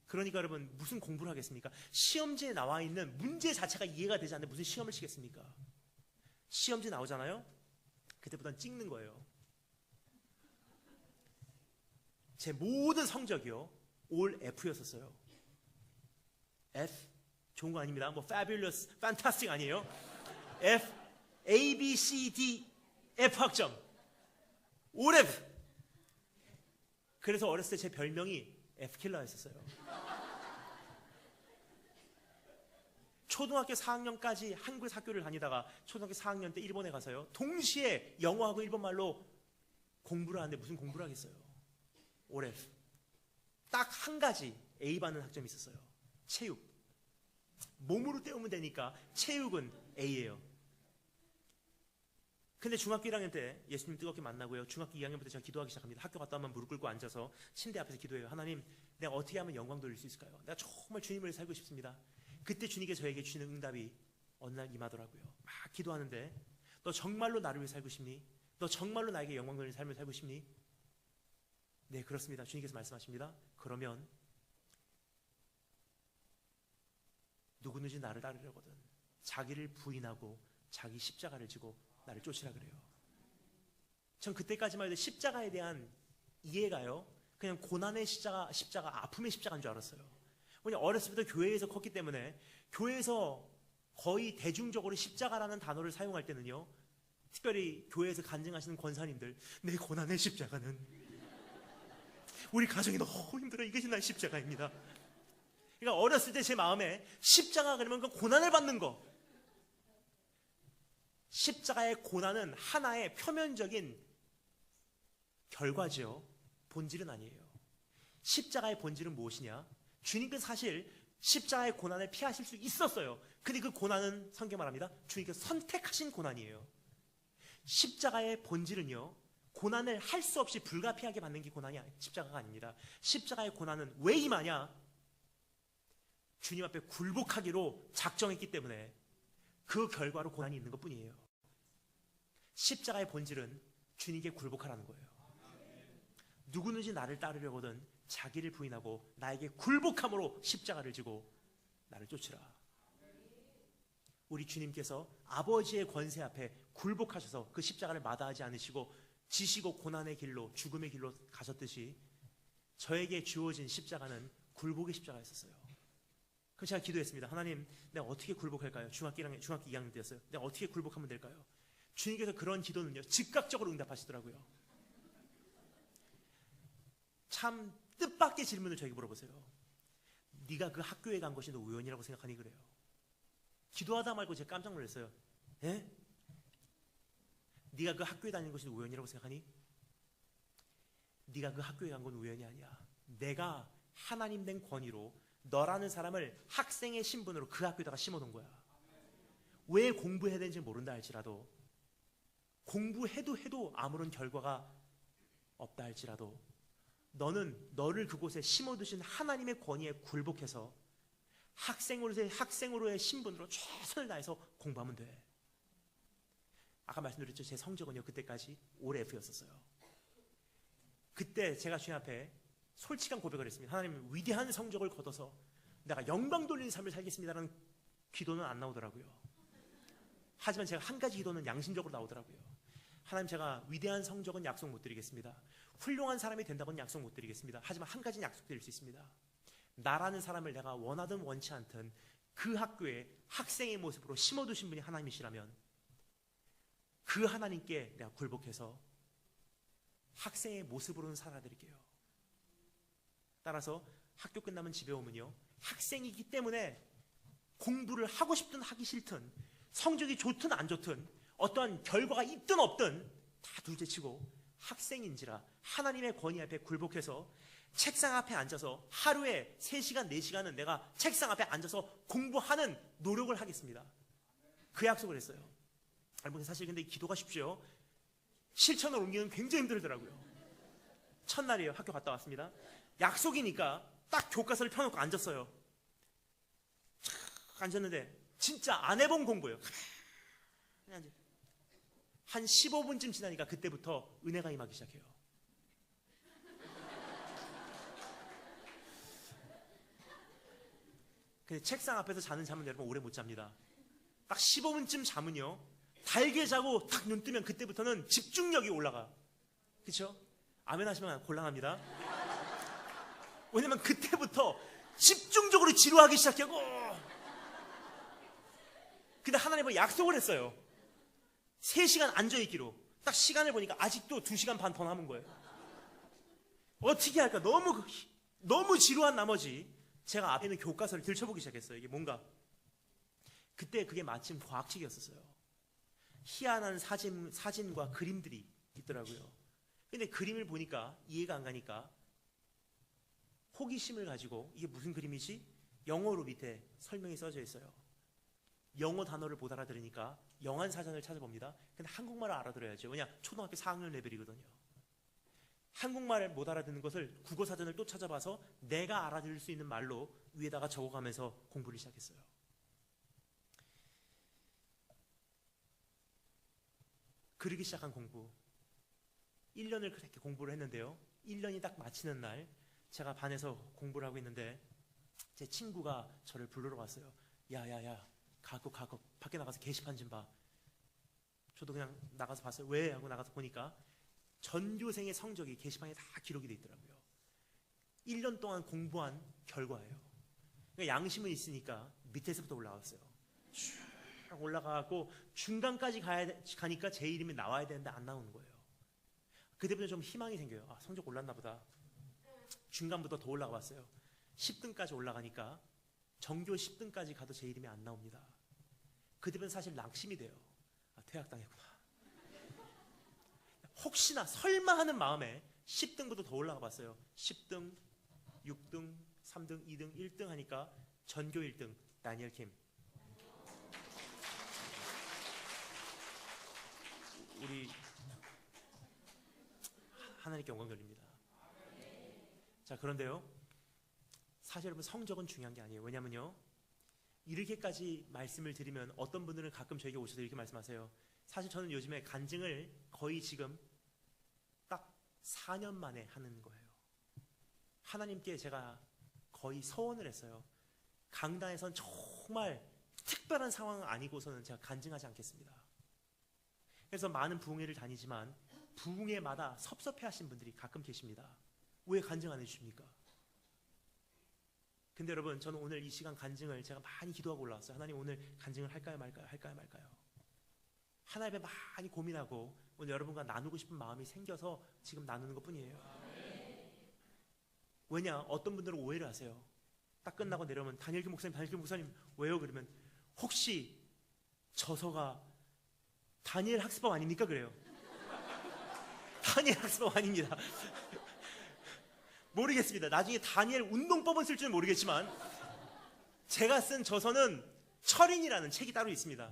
그러니까 여러분, 무슨 공부를 하겠습니까? 시험지에 나와 있는 문제 자체가 이해가 되지 않는데 무슨 시험을 치겠습니까? 시험지 나오잖아요? 그때부터는 찍는 거예요. 제 모든 성적이요, 올 F였었어요. F, 좋은 거 아닙니다. 뭐 fabulous, fantastic 아니에요. F, A, B, C, D, F 학점. 오랩. 그래서 어렸을 때 제 별명이 F킬러였었어요. 초등학교 4학년까지 한국에서 학교를 다니다가 초등학교 4학년 때 일본에 가서요. 동시에 영어하고 일본말로 공부를 하는데 무슨 공부를 하겠어요. 오랩. 딱 한 가지 A 받는 학점이 있었어요. 체육. 몸으로 때우면 되니까 체육은 A예요. 근데 중학교 1학년 때 예수님 뜨겁게 만나고요. 중학교 2학년부터 제가 기도하기 시작합니다. 학교 갔다 오면 무릎 꿇고 앉아서 침대 앞에서 기도해요. 하나님, 내가 어떻게 하면 영광 돌릴 수 있을까요? 내가 정말 주님을 살고 싶습니다. 그때 주님께 저에게 주시는 응답이 어느 날 임하더라고요. 막 기도하는데 너 정말로 나를 위해 살고 싶니? 너 정말로 나에게 영광 돌리는 삶을 살고 싶니? 네, 그렇습니다. 주님께서 말씀하십니다. 그러면 누구든지 나를 따르려거든 자기를 부인하고 자기 십자가를 지고 나를 쫓으라 그래요. 전 그때까지만 해도 십자가에 대한 이해가요, 그냥 고난의 십자가, 아픔의 십자가인 줄 알았어요. 왜냐, 어렸을 때부터 교회에서 컸기 때문에 교회에서 거의 대중적으로 십자가라는 단어를 사용할 때는요, 특별히 교회에서 간증하시는 권사님들, 내 고난의 십자가는 우리 가정이 너무 힘들어, 이것이 나의 십자가입니다. 그러니까 어렸을 때 제 마음에 십자가 그러면 그 고난을 받는 거, 십자가의 고난은 하나의 표면적인 결과죠. 본질은 아니에요. 십자가의 본질은 무엇이냐? 주님께서 사실 십자가의 고난을 피하실 수 있었어요. 근데 그 고난은 성경 말합니다. 주님께서 선택하신 고난이에요. 십자가의 본질은요, 고난을 할 수 없이 불가피하게 받는 게 고난이 십자가가 아닙니다. 십자가의 고난은 왜 임하냐? 주님 앞에 굴복하기로 작정했기 때문에 그 결과로 고난이 있는 것뿐이에요. 십자가의 본질은 주님께 굴복하라는 거예요. 누구든지 나를 따르려거든 자기를 부인하고 나에게 굴복함으로 십자가를 지고 나를 쫓으라. 우리 주님께서 아버지의 권세 앞에 굴복하셔서 그 십자가를 마다하지 않으시고 지시고 고난의 길로, 죽음의 길로 가셨듯이 저에게 주어진 십자가는 굴복의 십자가였었어요. 그래서 제가 기도했습니다. 하나님, 내가 어떻게 굴복할까요? 중학교 2학년 때였어요. 내가 어떻게 굴복하면 될까요? 주님께서 그런 기도는요, 즉각적으로 응답하시더라고요. 참 뜻밖의 질문을 저에게 물어보세요. 네가 그 학교에 간 것이 너 우연이라고 생각하니? 그래요. 기도하다 말고 제가 깜짝 놀랐어요. 에? 네가 그 학교에 다니는 것이 우연이라고 생각하니? 네가 그 학교에 간 건 우연이 아니야. 내가 하나님 된 권위로 너라는 사람을 학생의 신분으로 그 학교에다가 심어둔 거야. 왜 공부해야 되는지 모른다 할지라도, 공부해도 아무런 결과가 없다 할지라도 너는 너를 그곳에 심어두신 하나님의 권위에 굴복해서 학생으로의 신분으로 최선을 다해서 공부하면 돼. 아까 말씀드렸죠. 제 성적은요, 그때까지 올 F였었어요. 그때 제가 주님 앞에 솔직한 고백을 했습니다. 하나님, 위대한 성적을 거둬서 내가 영광 돌리는 삶을 살겠습니다라는 기도는 안 나오더라고요. 하지만 제가 한 가지 기도는 양심적으로 나오더라고요. 하나님, 제가 위대한 성적은 약속 못 드리겠습니다. 훌륭한 사람이 된다고는 약속 못 드리겠습니다. 하지만 한 가지는 약속드릴 수 있습니다. 나라는 사람을 내가 원하든 원치 않든 그 학교에 학생의 모습으로 심어두신 분이 하나님이시라면 그 하나님께 내가 굴복해서 학생의 모습으로는 살아드릴게요. 따라서 학교 끝나면 집에 오면요, 학생이기 때문에 공부를 하고 싶든 하기 싫든 성적이 좋든 안 좋든 어떠한 결과가 있든 없든 다 둘째치고 학생인지라 하나님의 권위 앞에 굴복해서 책상 앞에 앉아서 하루에 3시간, 4시간은 내가 책상 앞에 앉아서 공부하는 노력을 하겠습니다. 그 약속을 했어요. 사실 근데 기도가 쉽죠. 실천을 옮기는 굉장히 힘들더라고요. 첫날이에요. 학교 갔다 왔습니다. 약속이니까 딱 교과서를 펴놓고 앉았어요. 앉았는데 진짜 안 해본 공부예요. 한 15분쯤 지나니까 그때부터 은혜가 임하기 시작해요. 근데 책상 앞에서 자는 잠은 여러분 오래 못 잡니다. 딱 15분쯤 자면요, 달게 자고 딱 눈 뜨면 그때부터는 집중력이 올라가. 그렇죠? 아멘 하시면 곤란합니다. 왜냐면 그때부터 집중적으로 지루하기 시작하고 근데 하나님은 약속을 했어요. 3시간 앉아있기로. 딱 시간을 보니까 아직도 2시간 반 더 남은 거예요. 어떻게 할까? 너무 지루한 나머지 제가 앞에 있는 교과서를 들춰보기 시작했어요. 이게 뭔가. 그때 그게 마침 과학책이었어요. 희한한 사진과 그림들이 있더라고요. 근데 그림을 보니까 이해가 안 가니까 호기심을 가지고 이게 무슨 그림이지? 영어로 밑에 설명이 써져 있어요. 영어 단어를 못 알아들으니까 영한 사전을 찾아봅니다. 근데 한국말을 알아들어야죠. 왜냐? 초등학교 4학년 레벨이거든요. 한국말을 못 알아듣는 것을 국어 사전을 또 찾아봐서 내가 알아들을 수 있는 말로 위에다가 적어가면서 공부를 시작했어요. 그러기 시작한 공부. 1년을 그렇게 공부를 했는데요. 1년이 딱 마치는 날 제가 반에서 공부를 하고 있는데 제 친구가 저를 부르러 왔어요. 야야야, 가고 밖에 나가서 게시판 좀 봐. 저도 그냥 나가서 봤어요. 왜? 하고 나가서 보니까 전교생의 성적이 게시판에 다 기록이 돼 있더라고요. 1년 동안 공부한 결과예요. 그러니까 양심은 있으니까 밑에서부터 올라갔어요. 쭉 올라가고 중간까지 가니까 제 이름이 나와야 되는데 안 나오는 거예요. 그때부터 좀 희망이 생겨요. 아, 성적 올랐나 보다. 중간부터 더 올라가 봤어요. 10등까지 올라가니까 전교 10등까지 가도 제 이름이 안 나옵니다. 그때부터 사실 낙심이 돼요. 아, 퇴학당했구나. 혹시나 설마 하는 마음에 10등부터 더 올라가 봤어요. 10등, 6등, 3등, 2등, 1등 하니까 전교 1등 다니엘 킴. 우리 하나님께 영광 돌립니다. 자, 그런데요, 사실 여러분 성적은 중요한 게 아니에요. 왜냐면요, 이렇게까지 말씀을 드리면 어떤 분들은 가끔 저에게 오셔서 이렇게 말씀하세요. 사실 저는 요즘에 간증을 거의 지금 딱 4년 만에 하는 거예요. 하나님께 제가 거의 서원을 했어요. 강단에선 정말 특별한 상황 아니고서는 제가 간증하지 않겠습니다. 그래서 많은 부흥회를 다니지만 부흥회마다 섭섭해하신 분들이 가끔 계십니다. 왜 간증 안 해주십니까? 근데 여러분, 저는 오늘 이 시간 간증을 제가 많이 기도하고 올라왔어요. 하나님, 오늘 간증을 할까요 말까요? 하나님 앞에 많이 고민하고 오늘 여러분과 나누고 싶은 마음이 생겨서 지금 나누는 것 뿐이에요. 왜냐? 어떤 분들은 오해를 하세요. 딱 끝나고 내려오면 다니엘 목사님 왜요? 그러면 혹시 저서가 다니엘 학습법 아닙니까? 그래요. 다니엘 학습법 아닙니다. 모르겠습니다. 나중에 다니엘 운동법은 쓸 줄은 모르겠지만 제가 쓴 저서는 철인이라는 책이 따로 있습니다.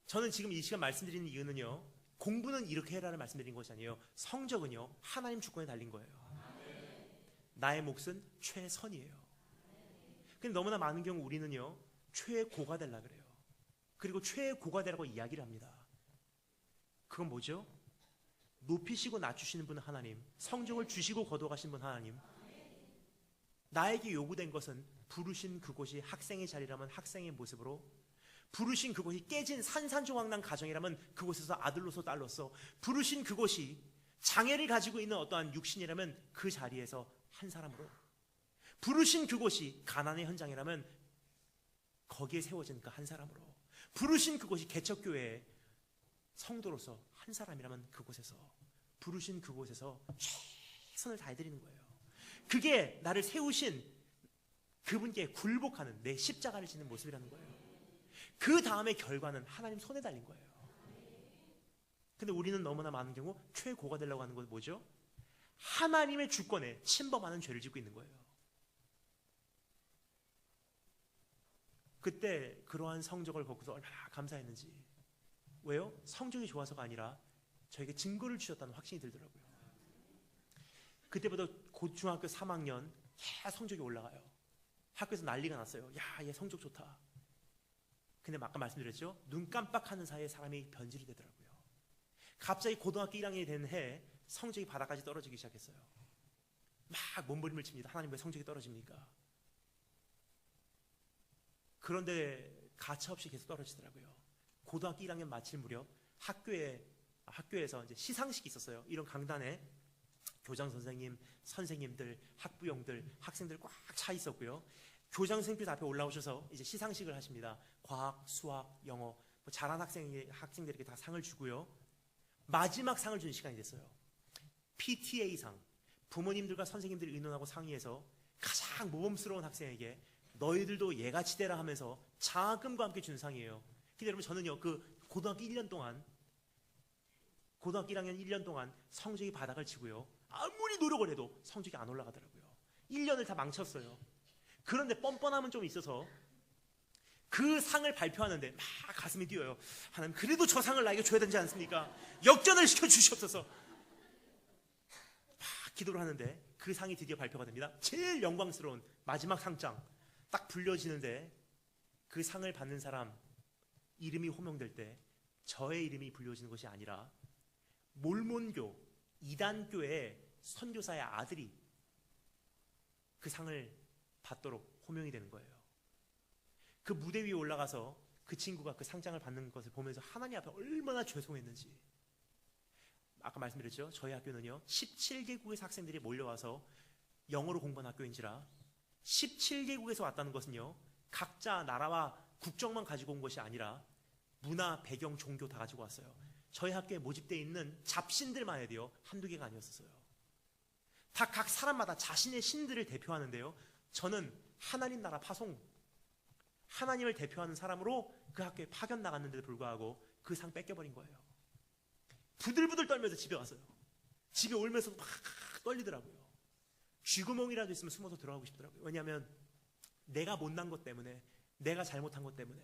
저는 지금 이 시간 말씀드리는 이유는요, 공부는 이렇게 해라를 말씀드린 것이 아니에요. 성적은요, 하나님 주권에 달린 거예요. 나의 몫은 최선이에요. 근데 너무나 많은 경우 우리는요, 최고가 되려고 그래요. 그리고 최고가 되라고 이야기를 합니다. 그건 뭐죠? 높이시고 낮추시는 분은 하나님, 성적을 주시고 거둬가신 분 하나님. 나에게 요구된 것은 부르신 그곳이 학생의 자리라면 학생의 모습으로, 부르신 그곳이 깨진 산산조각난 가정이라면 그곳에서 아들로서 딸로서, 부르신 그곳이 장애를 가지고 있는 어떠한 육신이라면 그 자리에서 한 사람으로, 부르신 그곳이 가난의 현장이라면 거기에 세워진 그 한 사람으로, 부르신 그곳이 개척교회의 성도로서 한 사람이라면 그곳에서, 부르신 그곳에서 최선을 다해드리는 거예요. 그게 나를 세우신 그분께 굴복하는 내 십자가를 지는 모습이라는 거예요. 그 다음에 결과는 하나님 손에 달린 거예요. 근데 우리는 너무나 많은 경우 최고가 되려고 하는 건 뭐죠? 하나님의 주권에 침범하는 죄를 짓고 있는 거예요. 그때 그러한 성적을 보고서 얼마나 감사했는지. 왜요? 성적이 좋아서가 아니라 저에게 증거를 주셨다는 확신이 들더라고요. 그때부터 고중학교 3학년 성적이 올라가요. 학교에서 난리가 났어요. 야, 얘 성적 좋다. 근데 아까 말씀드렸죠? 눈 깜빡하는 사이에 사람이 변질이 되더라고요. 갑자기 고등학교 1학년이 된 해에 성적이 바닥까지 떨어지기 시작했어요. 막 몸부림을 칩니다. 하나님 왜 성적이 떨어집니까? 그런데 가차없이 계속 떨어지더라고요. 고등학교 1학년 마칠 무렵 학교에서 이제 시상식이 있었어요. 이런 강단에 교장 선생님, 선생님들, 학부형들, 학생들 꽉 차 있었고요. 교장 선생님들 앞에 올라오셔서 이제 시상식을 하십니다. 과학, 수학, 영어 뭐 잘한 학생들에게 다 상을 주고요. 마지막 상을 주는 시간이 됐어요. PTA상, 부모님들과 선생님들이 의논하고 상의해서 가장 모범스러운 학생에게 너희들도 얘같이 되라 하면서 장학금과 함께 주는 상이에요. 근데 여러분 저는요 그 고등학교 1학년 동안 성적이 바닥을 치고요. 아무리 노력을 해도 성적이 안 올라가더라고요. 1년을 다 망쳤어요. 그런데 뻔뻔함은 좀 있어서 그 상을 발표하는데 막 가슴이 뛰어요. 하나님 그래도 저 상을 나에게 줘야 되지 않습니까? 역전을 시켜주시옵소서. 막 기도를 하는데 그 상이 드디어 발표가 됩니다. 제일 영광스러운 마지막 상장 딱 불려지는데 그 상을 받는 사람 이름이 호명될 때 저의 이름이 불려지는 것이 아니라 몰몬교 이단교의 선교사의 아들이 그 상을 받도록 호명이 되는 거예요. 그 무대 위에 올라가서 그 친구가 그 상장을 받는 것을 보면서 하나님 앞에 얼마나 죄송했는지. 아까 말씀드렸죠. 저희 학교는요 17개국에서 학생들이 몰려와서 영어로 공부한 학교인지라 17개국에서 왔다는 것은요 각자 나라와 국적만 가지고 온 것이 아니라 문화, 배경, 종교 다 가지고 왔어요. 저희 학교에 모집되어 있는 잡신들만 해도요 한두 개가 아니었어요. 다 각 사람마다 자신의 신들을 대표하는데요, 저는 하나님 나라 파송, 하나님을 대표하는 사람으로 그 학교에 파견 나갔는데도 불구하고 그 상 뺏겨버린 거예요. 부들부들 떨면서 집에 왔어요. 집에 오면서 막 떨리더라고요. 쥐구멍이라도 있으면 숨어서 들어가고 싶더라고요. 왜냐하면 내가 못난 것 때문에, 내가 잘못한 것 때문에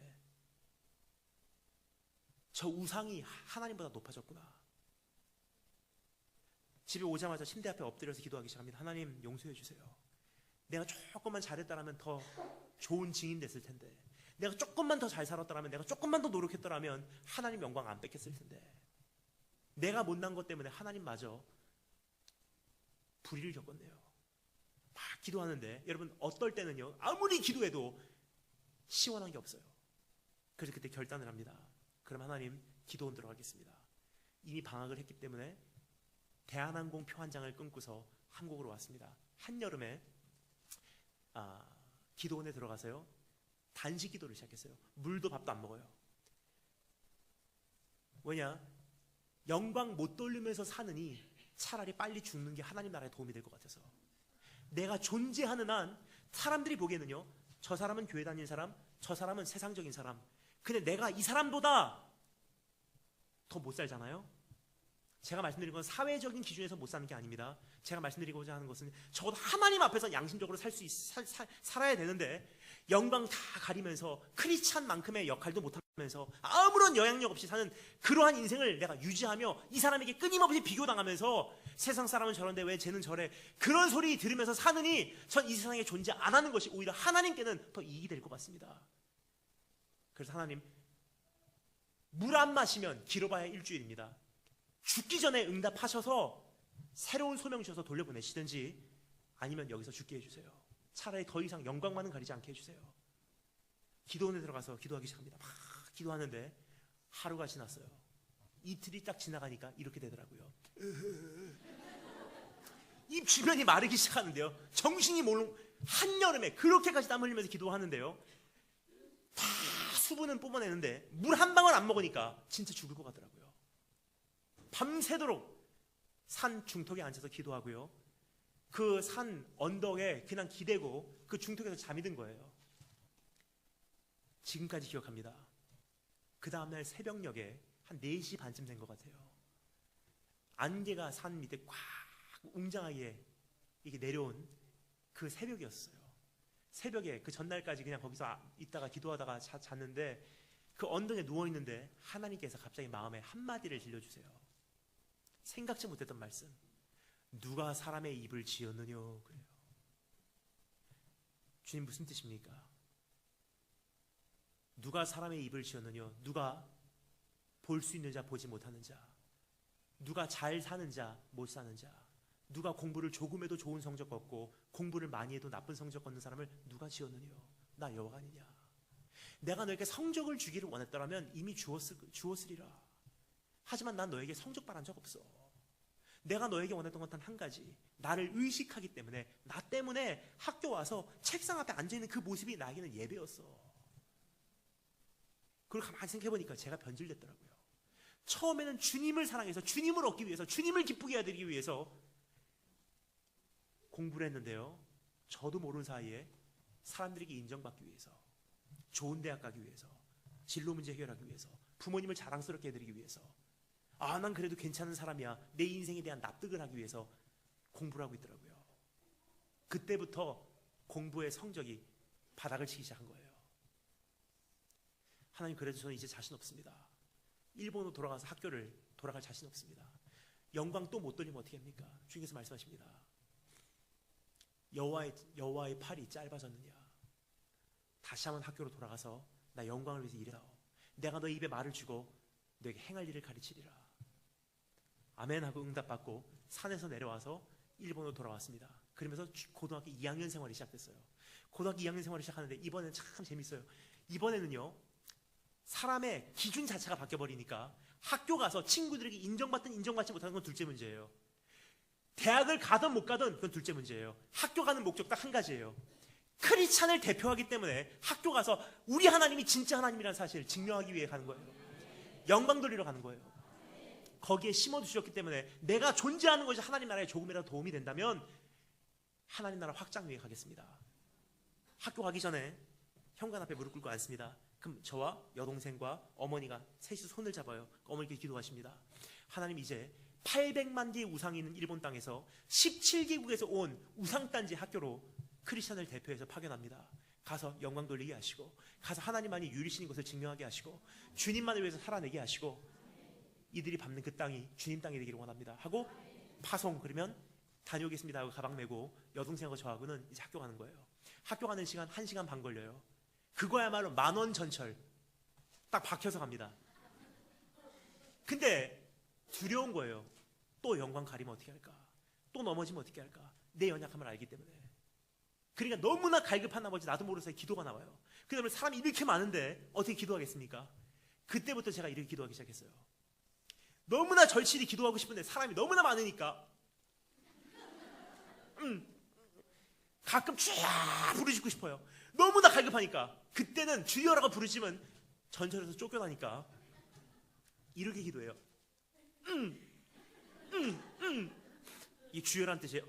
저 우상이 하나님보다 높아졌구나. 집에 오자마자 침대 앞에 엎드려서 기도하기 시작합니다. 하나님 용서해 주세요. 내가 조금만 잘했다라면 더 좋은 증인 됐을 텐데, 내가 조금만 더 잘 살았다라면, 내가 조금만 더 노력했더라면 하나님 영광 안 뺏겼을 텐데, 내가 못난 것 때문에 하나님마저 불의를 겪었네요. 막 기도하는데 여러분 어떨 때는요 아무리 기도해도 시원한 게 없어요. 그래서 그때 결단을 합니다. 그럼 하나님 기도원 들어가겠습니다. 이미 방학을 했기 때문에 대한항공 표 한 장을 끊고서 한국으로 왔습니다. 한여름에 기도원에 들어가서요 단식 기도를 시작했어요. 물도 밥도 안 먹어요. 왜냐? 영광 못 돌리면서 사느니 차라리 빨리 죽는 게 하나님 나라에 도움이 될 것 같아서. 내가 존재하는 한 사람들이 보기에는요 저 사람은 교회 다니는 사람, 저 사람은 세상적인 사람, 근데 내가 이 사람보다 더 못 살잖아요. 제가 말씀드린 건 사회적인 기준에서 못 사는 게 아닙니다. 제가 말씀드리고자 하는 것은 적어도 하나님 앞에서 양심적으로 살아야 되는데, 영광 다 가리면서 크리스찬만큼의 역할도 못하면서 아무런 영향력 없이 사는 그러한 인생을 내가 유지하며 이 사람에게 끊임없이 비교당하면서 세상 사람은 저런데 왜 쟤는 저래, 그런 소리 들으면서 사느니 전 이 세상에 존재 안 하는 것이 오히려 하나님께는 더 이익이 될 것 같습니다. 그래서 하나님, 물 안 마시면 길어봐야 일주일입니다. 죽기 전에 응답하셔서 새로운 소명 주셔서 돌려보내시든지 아니면 여기서 죽게 해주세요. 차라리 더 이상 영광만은 가리지 않게 해주세요. 기도원에 들어가서 기도하기 시작합니다. 막 기도하는데 하루가 지났어요. 이틀이 딱 지나가니까 이렇게 되더라고요. 입 주변이 마르기 시작하는데요. 정신이 한여름에 그렇게까지 땀 흘리면서 기도하는데요. 다 수분은 뽑아내는데 물 한 방울 안 먹으니까 진짜 죽을 것 같더라고요. 밤새도록 산 중턱에 앉아서 기도하고요. 그 산 언덕에 그냥 기대고 그 중턱에서 잠이 든 거예요. 지금까지 기억합니다. 그 다음날 새벽녘에 한 4시 반쯤 된 것 같아요. 안개가 산 밑에 꽉 웅장하게 이게 내려온 그 새벽이었어요. 새벽에 그 전날까지 그냥 거기서 있다가 기도하다가 잤는데 그 언덕에 누워있는데 하나님께서 갑자기 마음에 한마디를 들려주세요. 생각지 못했던 말씀. 누가 사람의 입을 지었느냐 그래요. 주님 무슨 뜻입니까? 누가 사람의 입을 지었느냐? 누가 볼 수 있는 자 보지 못하는 자, 누가 잘 사는 자 못 사는 자, 누가 공부를 조금 해도 좋은 성적 얻고 공부를 많이 해도 나쁜 성적 얻는 사람을 누가 지었느냐? 나 여호와가 아니냐? 내가 너에게 성적을 주기를 원했더라면 이미 주었으리라. 하지만 난 너에게 성적 바란 적 없어. 내가 너에게 원했던 건 단 한 가지. 나를 의식하기 때문에, 나 때문에 학교 와서 책상 앞에 앉아있는 그 모습이 나에게는 예배였어. 그걸 가만히 생각해보니까 제가 변질됐더라고요. 처음에는 주님을 사랑해서, 주님을 얻기 위해서, 주님을 기쁘게 해드리기 위해서 공부를 했는데요, 저도 모르는 사이에 사람들에게 인정받기 위해서, 좋은 대학 가기 위해서, 진로 문제 해결하기 위해서, 부모님을 자랑스럽게 해드리기 위해서, 아, 난 그래도 괜찮은 사람이야, 내 인생에 대한 납득을 하기 위해서 공부를 하고 있더라고요. 그때부터 공부의 성적이 바닥을 치기 시작한 거예요. 하나님, 그래도 저는 이제 자신 없습니다. 일본으로 돌아가서 학교를 돌아갈 자신 없습니다. 영광 또 못 돌리면 어떻게 합니까? 주님께서 말씀하십니다. 여호와의 팔이 짧아졌느냐? 다시 한번 학교로 돌아가서 나 영광을 위해서 일해라. 내가 너 입에 말을 주고 너에게 행할 일을 가르치리라. 아멘 하고 응답받고 산에서 내려와서 일본으로 돌아왔습니다. 그러면서 고등학교 2학년 생활이 시작됐어요. 고등학교 2학년 생활을 시작하는데 이번에는 참 재밌어요. 이번에는요, 사람의 기준 자체가 바뀌어버리니까 학교 가서 친구들에게 인정받든 인정받지 못하는 건 둘째 문제예요. 대학을 가든 못 가든 그건 둘째 문제예요. 학교 가는 목적 딱 한 가지예요. 크리스찬을 대표하기 때문에 학교 가서 우리 하나님이 진짜 하나님이라는 사실을 증명하기 위해 가는 거예요. 영광 돌리러 가는 거예요. 거기에 심어두셨기 때문에 내가 존재하는 것이 하나님 나라에 조금이라도 도움이 된다면 하나님 나라 확장 위에 가겠습니다. 학교 가기 전에 현관 앞에 무릎 꿇고 앉습니다. 그럼 저와 여동생과 어머니가 셋이 손을 잡아요. 어머니께 기도하십니다. 하나님, 이제 800만 개의 우상이 있는 일본 땅에서 17개국에서 온 우상단지 학교로 크리스천을 대표해서 파견합니다. 가서 영광 돌리게 하시고, 가서 하나님만이 유일이신 것을 증명하게 하시고, 주님만을 위해서 살아내게 하시고, 이들이 밟는 그 땅이 주님 땅이 되기를 원합니다 하고 파송, 그러면 다녀오겠습니다 하고 가방 메고 여동생하고 저하고는 이제 학교 가는 거예요. 학교 가는 시간 1시간 반 걸려요. 그거야말로 만원 전철 딱 박혀서 갑니다. 근데 두려운 거예요. 또 영광 가리면 어떻게 할까? 또 넘어지면 어떻게 할까? 내 연약함을 알기 때문에. 그러니까 너무나 갈급한 나머지 나도 모르는 사이에 기도가 나와요. 그 다음에 사람이 이렇게 많은데 어떻게 기도하겠습니까? 그때부터 제가 이렇게 기도하기 시작했어요. 너무나 절실히 기도하고 싶은데 사람이 너무나 많으니까 가끔 쫙 부르짖고 싶어요. 너무나 갈급하니까. 그때는 주여라고 부르짖으면 전철에서 쫓겨나니까 이렇게 기도해요. 이 주여라는 뜻이에요.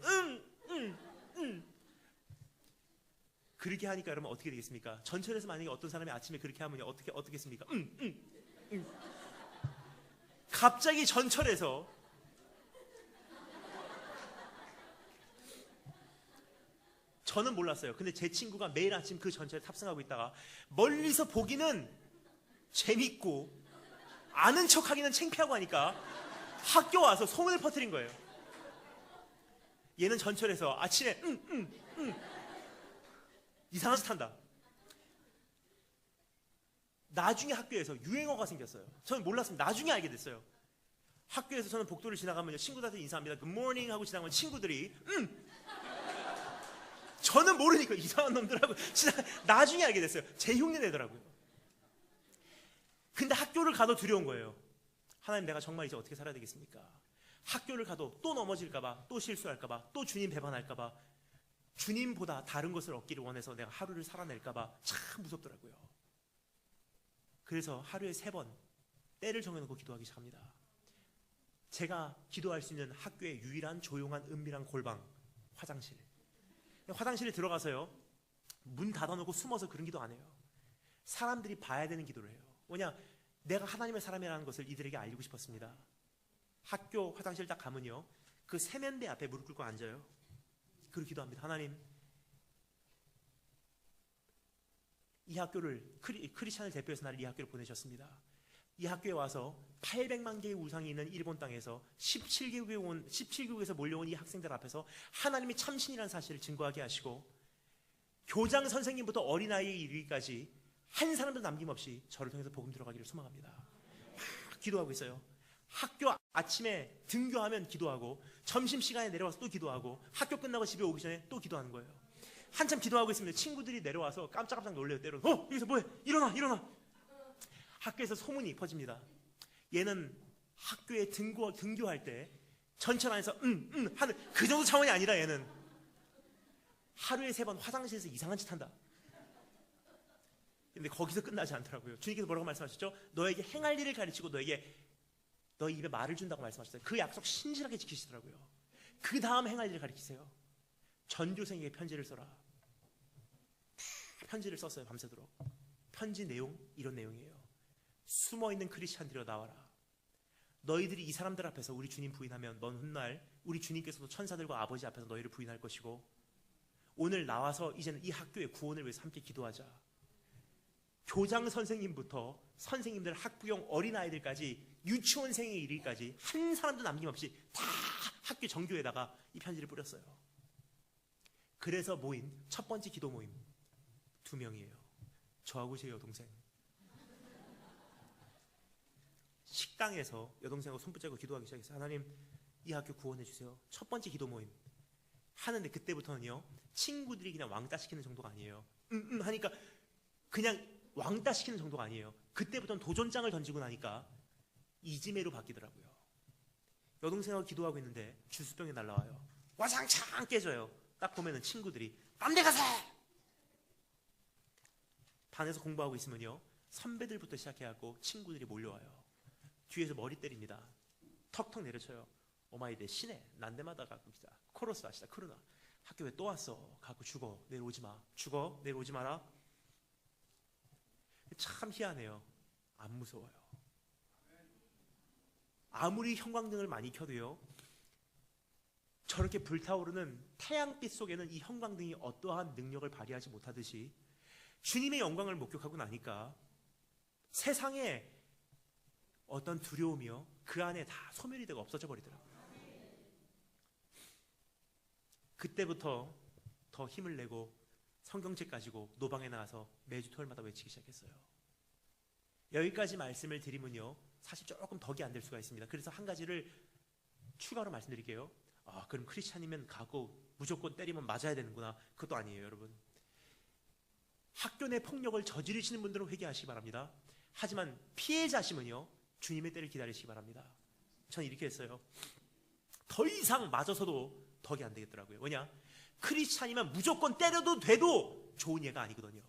그렇게 하니까 여러분 어떻게 되겠습니까? 전철에서 만약에 어떤 사람이 아침에 그렇게 하면 어떻게 했습니까? 갑자기 전철에서 저는 몰랐어요. 근데 제 친구가 매일 아침 그 전철에 탑승하고 있다가 멀리서 보기는 재밌고 아는 척하기는 창피하고 하니까 학교 와서 소문을 퍼뜨린 거예요. 얘는 전철에서 아침에 이상한 짓 한다. 나중에 학교에서 유행어가 생겼어요. 저는 몰랐습니다. 나중에 알게 됐어요. 학교에서 저는 복도를 지나가면 친구들한테 인사합니다. Good morning 하고 지나가면 친구들이 저는 모르니까 이상한 놈들하고 나중에 알게 됐어요. 제 흉내 내더라고요. 근데 학교를 가도 두려운 거예요. 하나님, 내가 정말 이제 어떻게 살아야 되겠습니까? 학교를 가도 또 넘어질까봐, 또 실수할까봐, 또 주님 배반할까봐, 주님보다 다른 것을 얻기를 원해서 내가 하루를 살아낼까봐 참 무섭더라고요. 그래서 하루에 3번 때를 정해놓고 기도하기 시작합니다. 제가 기도할 수 있는 학교의 유일한 조용한 은밀한 골방, 화장실. 화장실에 들어가서요, 문 닫아놓고 숨어서 그런 기도 안 해요. 사람들이 봐야 되는 기도를 해요. 뭐냐, 내가 하나님의 사람이라는 것을 이들에게 알리고 싶었습니다. 학교 화장실 딱 가면요, 그 세면대 앞에 무릎 꿇고 앉아요. 그리고 기도합니다. 하나님, 이 학교를 크리스찬을 대표해서 나를 이 학교를 보내셨습니다. 이 학교에 와서 800만 개의 우상이 있는 일본 땅에서 17개국에서 몰려온 이 학생들 앞에서 하나님이 참신이라는 사실을 증거하게 하시고, 교장 선생님부터 어린아이에 이르기까지 한 사람도 남김없이 저를 통해서 복음 들어가기를 소망합니다. 막 기도하고 있어요. 학교 아침에 등교하면 기도하고, 점심시간에 내려와서 또 기도하고, 학교 끝나고 집에 오기 전에 또 기도하는 거예요. 한참 기도하고 있습니다. 친구들이 내려와서 깜짝깜짝 놀래요. 때로 여기서 뭐해? 일어나. 학교에서 소문이 퍼집니다. 얘는 학교에 등교할 때 전철 안에서 하는 그 정도 차원이 아니라 얘는 하루에 3번 화장실에서 이상한 짓 한다. 근데 거기서 끝나지 않더라고요. 주님께서 뭐라고 말씀하셨죠? 너에게 행할 일을 가르치고 너에게 너희 입에 말을 준다고 말씀하셨어요. 그 약속 신실하게 지키시더라고요. 그 다음 행할 일을 가르치세요. 전교생에게 편지를 써라. 편지를 썼어요. 밤새도록. 편지 내용 이런 내용이에요. 숨어있는 크리스찬들이여 나와라. 너희들이 이 사람들 앞에서 우리 주님 부인하면 넌 훗날 우리 주님께서도 천사들과 아버지 앞에서 너희를 부인할 것이고, 오늘 나와서 이제는 이 학교의 구원을 위해서 함께 기도하자. 교장 선생님부터 선생님들, 학부형 어린아이들까지 유치원생에 이르기까지 한 사람도 남김없이 다 학교 정교에다가 이 편지를 뿌렸어요. 그래서 모인 첫 번째 기도 모임 2명이에요. 저하고 제 여동생. 식당에서 여동생하고 손 붙잡고 기도하기 시작했어요. 하나님, 이 학교 구원해 주세요. 첫 번째 기도 모임 하는데, 그때부터는요, 친구들이 그냥 왕따 시키는 정도가 아니에요. 하니까 그냥 왕따 시키는 정도가 아니에요. 그때부터는 도전장을 던지고 나니까 이지매로 바뀌더라고요. 여동생하고 기도하고 있는데 주스병이 날라와요. 와장창 깨져요. 딱 보면은 친구들이 딴 데 가서! 반에서 공부하고 있으면요, 선배들부터 시작해갖고 친구들이 몰려와요. 뒤에서 머리 때립니다. 턱턱 내려쳐요. 오마이데 신해 난데마다 갖고 있다. 코러스 아시다. 크루나 학교 왜 또 왔어? 갖고 죽어. 내일 오지 마. 죽어. 내일 오지 마라. 참 희한해요. 안 무서워요. 아무리 형광등을 많이 켜도요, 저렇게 불타오르는 태양빛 속에는 이 형광등이 어떠한 능력을 발휘하지 못하듯이 주님의 영광을 목격하고 나니까 세상에 어떤 두려움이요, 그 안에 다 소멸이 되고 없어져 버리더라고요. 그때부터 더 힘을 내고 성경책 가지고 노방에 나가서 매주 토요일마다 외치기 시작했어요. 여기까지 말씀을 드리면요, 사실 조금 덕이 안 될 수가 있습니다. 그래서 한 가지를 추가로 말씀드릴게요. 그럼 크리스찬이면 가고 무조건 때리면 맞아야 되는구나. 그것도 아니에요, 여러분. 학교 내 폭력을 저지르시는 분들은 회개하시기 바랍니다. 하지만 피해자시면요, 주님의 때를 기다리시기 바랍니다. 저는 이렇게 했어요. 더 이상 맞아서도 덕이 안 되겠더라고요. 왜냐? 크리스찬이면 무조건 때려도 돼도 좋은 예가 아니거든요.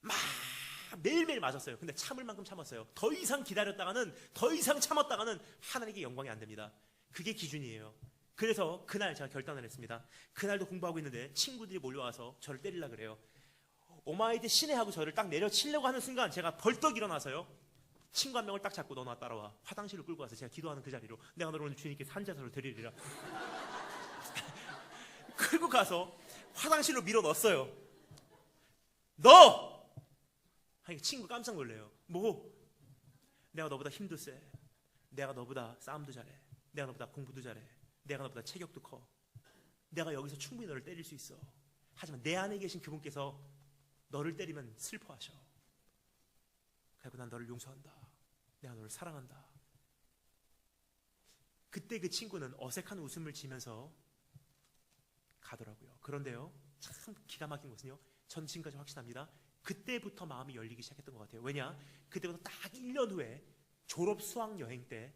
막 매일매일 맞았어요. 근데 참을 만큼 참았어요. 더 이상 기다렸다가는, 더 이상 참았다가는 하나님께 영광이 안 됩니다. 그게 기준이에요. 그래서 그날 제가 결단을 했습니다. 그날도 공부하고 있는데 친구들이 몰려와서 저를 때리려고 그래요. 오마이드 신뢰하고 저를 딱 내려치려고 하는 순간 제가 벌떡 일어나서요, 친구 한 명을 딱 잡고 너나 따라와. 화장실로 끌고 와서 제가 기도하는 그 자리로, 내가 너를 오늘 주님께 산자서를 드리리라. 끌고 가서 화장실로 밀어 넣었어요. 너! 하니까 친구 깜짝 놀래요. 뭐? 내가 너보다 힘도 세. 내가 너보다 싸움도 잘해. 내가 너보다 공부도 잘해. 내가 너보다 체격도 커. 내가 여기서 충분히 너를 때릴 수 있어. 하지만 내 안에 계신 그분께서 너를 때리면 슬퍼하셔. 그리고 난 너를 용서한다. 내가 너를 사랑한다. 그때 그 친구는 어색한 웃음을 지면서 가더라고요. 그런데요, 참 기가 막힌 것은요, 전 지금까지 확신합니다. 그때부터 마음이 열리기 시작했던 것 같아요. 왜냐? 그때부터 딱 1년 후에 졸업 수학 여행 때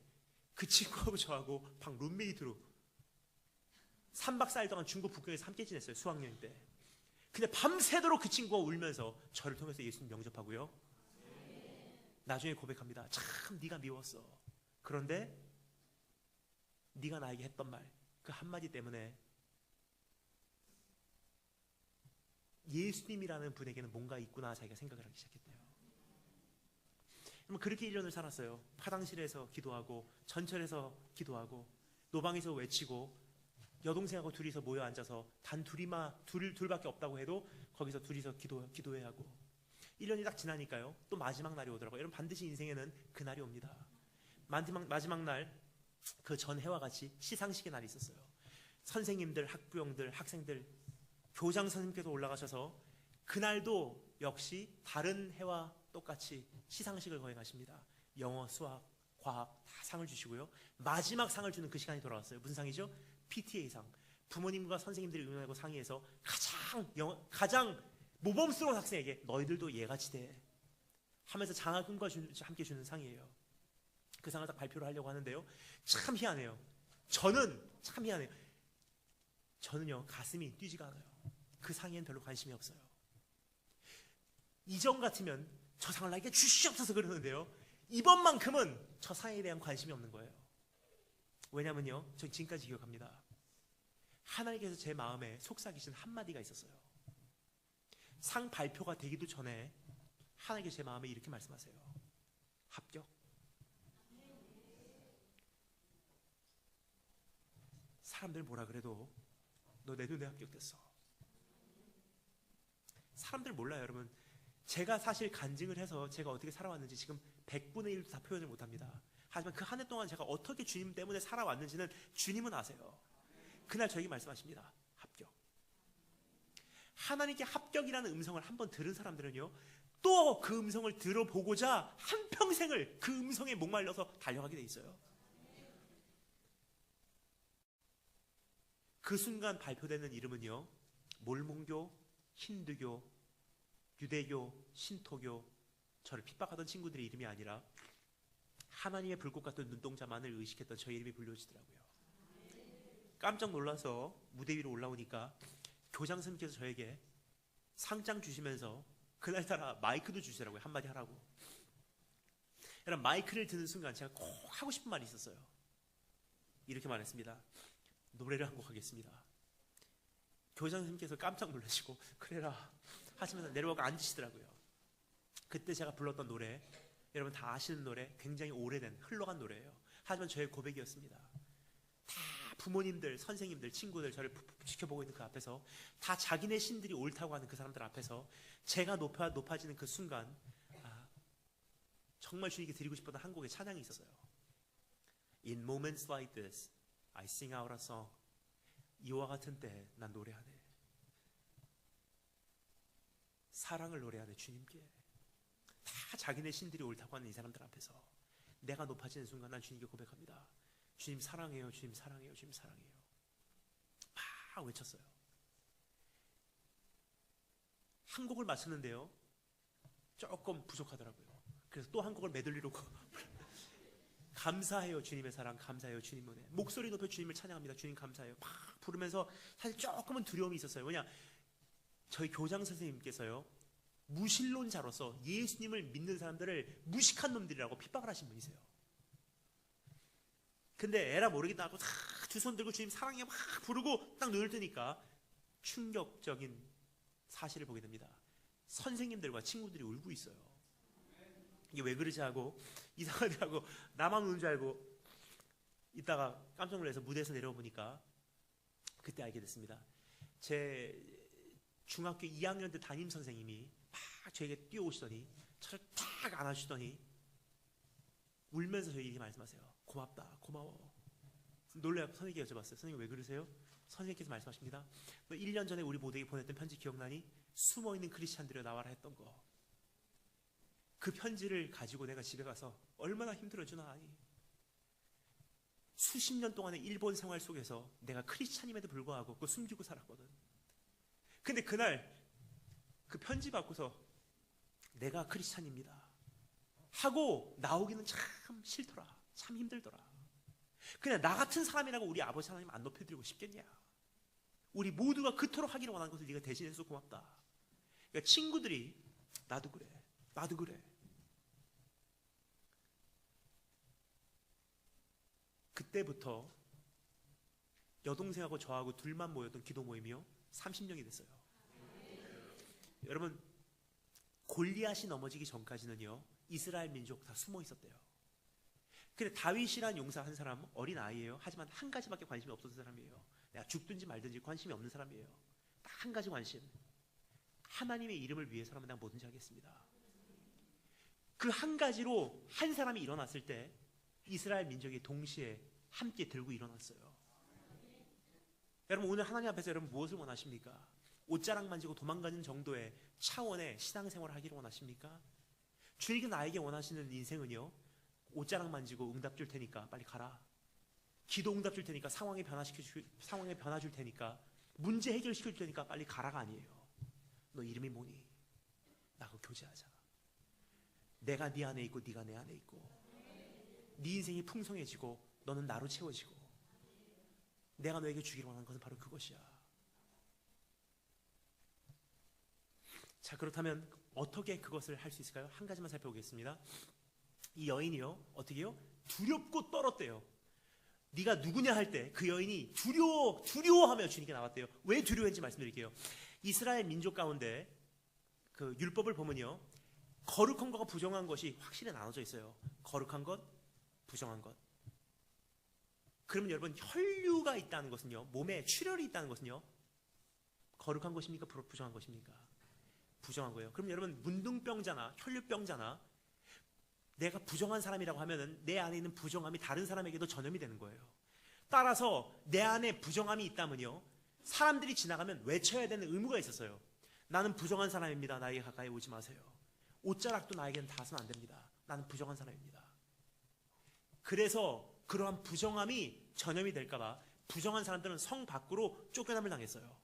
그 친구하고 저하고 방 룸메이트로 3박 4일 동안 중국 북경에서 함께 지냈어요. 수학 여행 때. 근데 밤새도록 그 친구가 울면서 저를 통해서 예수님 영접하고요, 나중에 고백합니다. 참 네가 미웠어. 그런데 네가 나에게 했던 말, 그 한마디 때문에 예수님이라는 분에게는 뭔가 있구나 자기가 생각을 하기 시작했대요. 그렇게 1년을 살았어요. 화장실에서 기도하고, 전철에서 기도하고, 노방에서 외치고, 여동생하고 둘이서 모여 앉아서 단 둘밖에 없다고 해도 거기서 둘이서 기도해야 하고. 1년이 딱 지나니까요, 또 마지막 날이 오더라고요. 여러분, 반드시 인생에는 그 날이 옵니다. 마지막 날, 그 전해와 같이 시상식의 날이 있었어요. 선생님들, 학부형들, 학생들, 교장 선생님께서 올라가셔서 그날도 역시 다른 해와 똑같이 시상식을 거행하십니다. 영어, 수학, 과학 다 상을 주시고요, 마지막 상을 주는 그 시간이 돌아왔어요. 무슨 상이죠? PTA상. 부모님과 선생님들이 의논하고 상의해서 가장 모범스러운 학생에게 너희들도 얘같이 돼 하면서 장학금과 함께 주는 상이에요. 그 상을 딱 발표를 하려고 하는데요, 참 희한해요. 저는 참 미안해요. 저는요 가슴이 뛰지가 않아요. 그 상에는 별로 관심이 없어요. 이전 같으면 저 상을 나에게 주시옵소서 그러는데요, 이번만큼은 저 상에 대한 관심이 없는 거예요. 왜냐면요, 전 지금까지 기억합니다. 하나님께서 제 마음에 속삭이신 한마디가 있었어요. 상 발표가 되기도 전에 하나님께서 제 마음에 이렇게 말씀하세요. 합격. 사람들 뭐라 그래도 너 내 눈에 합격됐어. 사람들 몰라요, 여러분. 제가 사실 간증을 해서 제가 어떻게 살아왔는지 지금 100분의 1도 다 표현을 못합니다. 하지만 그 한 해 동안 제가 어떻게 주님 때문에 살아왔는지는 주님은 아세요. 그날 저에게 말씀하십니다. 합격. 하나님께 합격이라는 음성을 한번 들은 사람들은요, 또 그 음성을 들어보고자 한평생을 그 음성에 목말려서 달려가게 돼 있어요. 그 순간 발표되는 이름은요, 몰몬교, 힌두교, 유대교, 신토교, 저를 핍박하던 친구들의 이름이 아니라 하나님의 불꽃 같은 눈동자만을 의식했던 저 이름이 불려지더라고요. 깜짝 놀라서 무대 위로 올라오니까 교장 선생님께서 저에게 상장 주시면서 그날따라 마이크도 주시더라고요. 한마디 하라고. 여러분, 마이크를 드는 순간 제가 꼭 하고 싶은 말이 있었어요. 이렇게 말했습니다. 노래를 한 곡 하겠습니다. 교장 선생님께서 깜짝 놀라시고 그래라 하시면서 내려가고 앉으시더라고요. 그때 제가 불렀던 노래, 여러분 다 아시는 노래, 굉장히 오래된 흘러간 노래예요. 하지만 저의 고백이었습니다. 다 부모님들, 선생님들, 친구들 저를 지켜보고 있는 그 앞에서, 다 자기네 신들이 옳다고 하는 그 사람들 앞에서 제가 높아지는 그 순간, 정말 주님께 드리고 싶었던 한 곡의 찬양이 있었어요. In moments like this, I sing out a song. 이와 같은 때 난 노래하네. 사랑을 노래하네, 주님께. 다 자기네 신들이 옳다고 하는 이 사람들 앞에서 내가 높아지는 순간 난 주님께 고백합니다. 주님 사랑해요, 주님 사랑해요, 주님 사랑해요. 막 외쳤어요. 한 곡을 마쳤는데요, 조금 부족하더라고요. 그래서 또 한 곡을 메들리로 감사해요, 주님의 사랑, 감사해요, 주님 은혜. 목소리 높여 주님을 찬양합니다. 주님 감사해요. 막 부르면서 사실 조금은 두려움이 있었어요. 왜냐, 저희 교장 선생님께서요, 무신론자로서 예수님을 믿는 사람들을 무식한 놈들이라고 핍박을 하신 분이세요. 근데 에라 모르겠다 하고 두 손 들고 주님 사랑해 막 부르고 딱 눈을 뜨니까 충격적인 사실을 보게 됩니다. 선생님들과 친구들이 울고 있어요. 이게 왜 그러지 하고 이상하게 하고 나만 우는 줄 알고 있다가 깜짝 놀라서 무대에서 내려와 보니까 그때 알게 됐습니다. 제 중학교 2학년 때 담임 선생님이 막 저에게 뛰어오시더니 저를 탁 안아주시더니 울면서 저에게 말씀하세요. 고맙다, 고마워. 놀래서 선생님께 여쭤봤어요. 선생님 왜 그러세요? 선생님께서 말씀하십니다. 너 1년 전에 우리 모두에게 보냈던 편지 기억나니? 숨어있는 크리스찬들이 나와라 했던 거. 그 편지를 가지고 내가 집에 가서 얼마나 힘들어주나 아니. 수십 년 동안의 일본 생활 속에서 내가 크리스찬임에도 불구하고 그거 숨기고 살았거든. 근데 그날 그 편지 받고서 내가 크리스찬입니다 하고 나오기는 참 싫더라. 참 힘들더라. 그냥 나 같은 사람이라고 우리 아버지 하나님 안 높여드리고 싶겠냐. 우리 모두가 그토록 하기를 원하는 것을 네가 대신해서 고맙다. 그러니까 친구들이 나도 그래, 나도 그래. 그때부터 여동생하고 저하고 둘만 모였던 기도 모임이요 30명이 됐어요. 여러분, 골리앗이 넘어지기 전까지는요 이스라엘 민족 다 숨어 있었대요. 근데 다윗이란 용사 한 사람, 어린 아이예요. 하지만 한 가지밖에 관심이 없었던 사람이에요. 내가 죽든지 말든지 관심이 없는 사람이에요. 딱 한 가지 관심, 하나님의 이름을 위해서라면 내가 뭐든지 하겠습니다. 그 한 가지로 한 사람이 일어났을 때 이스라엘 민족이 동시에 함께 들고 일어났어요. 여러분, 오늘 하나님 앞에서 여러분 무엇을 원하십니까? 옷자락 만지고 도망가는 정도의 차원의 신앙생활을 하기를 원하십니까? 주님이 나에게 원하시는 인생은요, 옷자락 만지고 응답 줄 테니까 빨리 가라. 기도 응답 줄 테니까 상황에 변화 줄 테니까 문제 해결시켜 줄 테니까 빨리 가라가 아니에요. 너 이름이 뭐니? 나하고 교제하자. 내가 네 안에 있고 네가 내 안에 있고 네 인생이 풍성해지고 너는 나로 채워지고 내가 너에게 주기를 원하는 것은 바로 그것이야. 자, 그렇다면 어떻게 그것을 할 수 있을까요? 한 가지만 살펴보겠습니다. 이 여인이요, 어떻게 해요? 두렵고 떨었대요. 네가 누구냐 할 때 그 여인이 두려워하며 주님께 나왔대요. 왜 두려워했는지 말씀드릴게요. 이스라엘 민족 가운데 그 율법을 보면요, 거룩한 것과 부정한 것이 확실히 나눠져 있어요. 거룩한 것, 부정한 것. 그러면 여러분, 혈류가 있다는 것은요, 몸에 출혈이 있다는 것은요, 거룩한 것입니까? 부정한 것입니까? 부정한 거예요. 그럼 여러분, 문둥병자나 혈류병자나 내가 부정한 사람이라고 하면은 내 안에 있는 부정함이 다른 사람에게도 전염이 되는 거예요. 따라서 내 안에 부정함이 있다면요, 사람들이 지나가면 외쳐야 되는 의무가 있었어요. 나는 부정한 사람입니다. 나에게 가까이 오지 마세요. 옷자락도 나에게는 닿아서는 안 됩니다. 나는 부정한 사람입니다. 그래서 그러한 부정함이 전염이 될까봐 부정한 사람들은 성 밖으로 쫓겨남을 당했어요.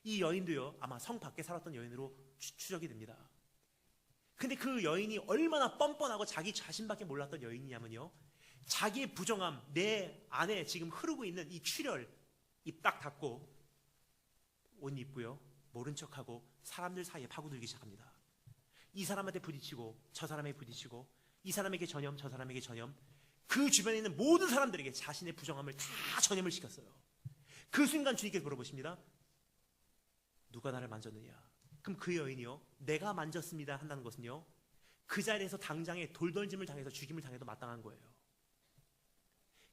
이 여인도요, 아마 성 밖에 살았던 여인으로 추적이 됩니다. 근데 그 여인이 얼마나 뻔뻔하고 자기 자신밖에 몰랐던 여인이냐면요, 자기의 부정함, 내 안에 지금 흐르고 있는 이 출혈, 입 딱 닫고 옷 입고요, 모른 척하고 사람들 사이에 파고들기 시작합니다. 이 사람한테 부딪히고 저 사람에게 부딪히고, 이 사람에게 전염, 저 사람에게 전염, 그 주변에 있는 모든 사람들에게 자신의 부정함을 다 전염을 시켰어요. 그 순간 주님께서 물어보십니다. 누가 나를 만졌느냐? 그럼 그 여인이요, 내가 만졌습니다 한다는 것은요, 그 자리에서 당장에 돌던짐을 당해서 죽임을 당해도 마땅한 거예요.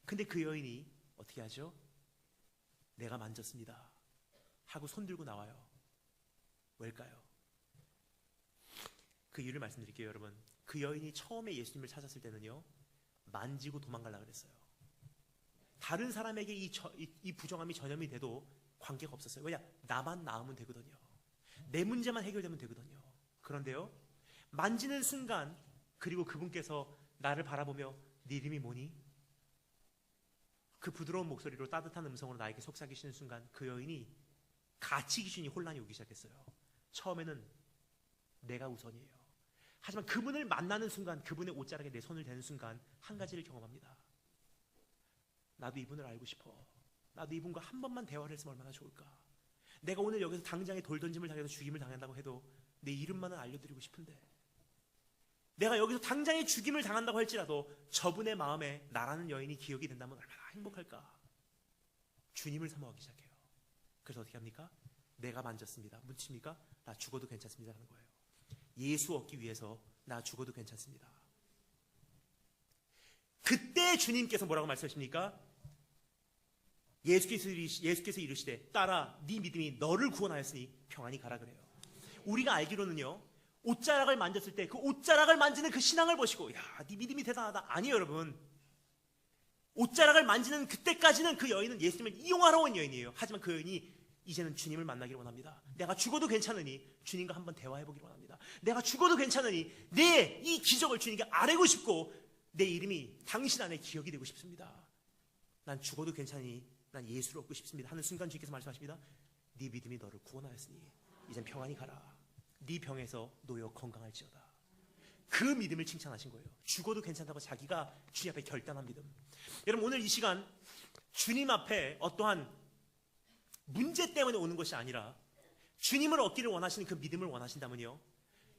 근데 그 여인이 어떻게 하죠? 내가 만졌습니다 하고 손 들고 나와요. 왜일까요? 그 이유를 말씀드릴게요. 여러분, 그 여인이 처음에 예수님을 찾았을 때는요, 만지고 도망가려고 그랬어요. 다른 사람에게 이 부정함이 전염이 돼도 관계가 없었어요. 왜냐? 나만 나으면 되거든요. 내 문제만 해결되면 되거든요. 그런데요, 만지는 순간, 그리고 그분께서 나를 바라보며 네 이름이 뭐니? 그 부드러운 목소리로 따뜻한 음성으로 나에게 속삭이시는 순간 그 여인이 가치 기준이 혼란이 오기 시작했어요. 처음에는 내가 우선이에요. 하지만 그분을 만나는 순간, 그분의 옷자락에 내 손을 대는 순간 한 가지를 경험합니다. 나도 이분을 알고 싶어. 나도 이분과 한 번만 대화를 했으면 얼마나 좋을까. 내가 오늘 여기서 당장에 돌 던짐을 당해서 죽임을 당한다고 해도 내 이름만은 알려드리고 싶은데, 내가 여기서 당장에 죽임을 당한다고 할지라도 저분의 마음에 나라는 여인이 기억이 된다면 얼마나 행복할까. 주님을 사모하기 시작해요. 그래서 어떻게 합니까? 내가 만졌습니다. 묻힙니까? 나 죽어도 괜찮습니다 라는 거예요. 예수 얻기 위해서 나 죽어도 괜찮습니다. 그때 주님께서 뭐라고 말씀하십니까? 예수께서 이르시되 딸아, 네 믿음이 너를 구원하였으니 평안히 가라 그래요. 우리가 알기로는요, 옷자락을 만졌을 때 그 옷자락을 만지는 그 신앙을 보시고 야, 네 믿음이 대단하다. 아니에요 여러분. 옷자락을 만지는 그때까지는 그 여인은 예수님을 이용하러 온 여인이에요. 하지만 그 여인이 이제는 주님을 만나기를 원합니다. 내가 죽어도 괜찮으니 주님과 한번 대화해보기를 원합니다. 내가 죽어도 괜찮으니 내 이 기적을 주님께 아뢰고 싶고 내 이름이 당신 안에 기억이 되고 싶습니다. 난 죽어도 괜찮으니 난 예수를 얻고 싶습니다 하는 순간 주님께서 말씀하십니다. 네 믿음이 너를 구원하였으니 이젠 평안히 가라. 네 병에서 놓여 건강할지어다. 그 믿음을 칭찬하신 거예요. 죽어도 괜찮다고 자기가 주님 앞에 결단한 믿음. 여러분, 오늘 이 시간 주님 앞에 어떠한 문제 때문에 오는 것이 아니라 주님을 얻기를 원하시는 그 믿음을 원하신다면요,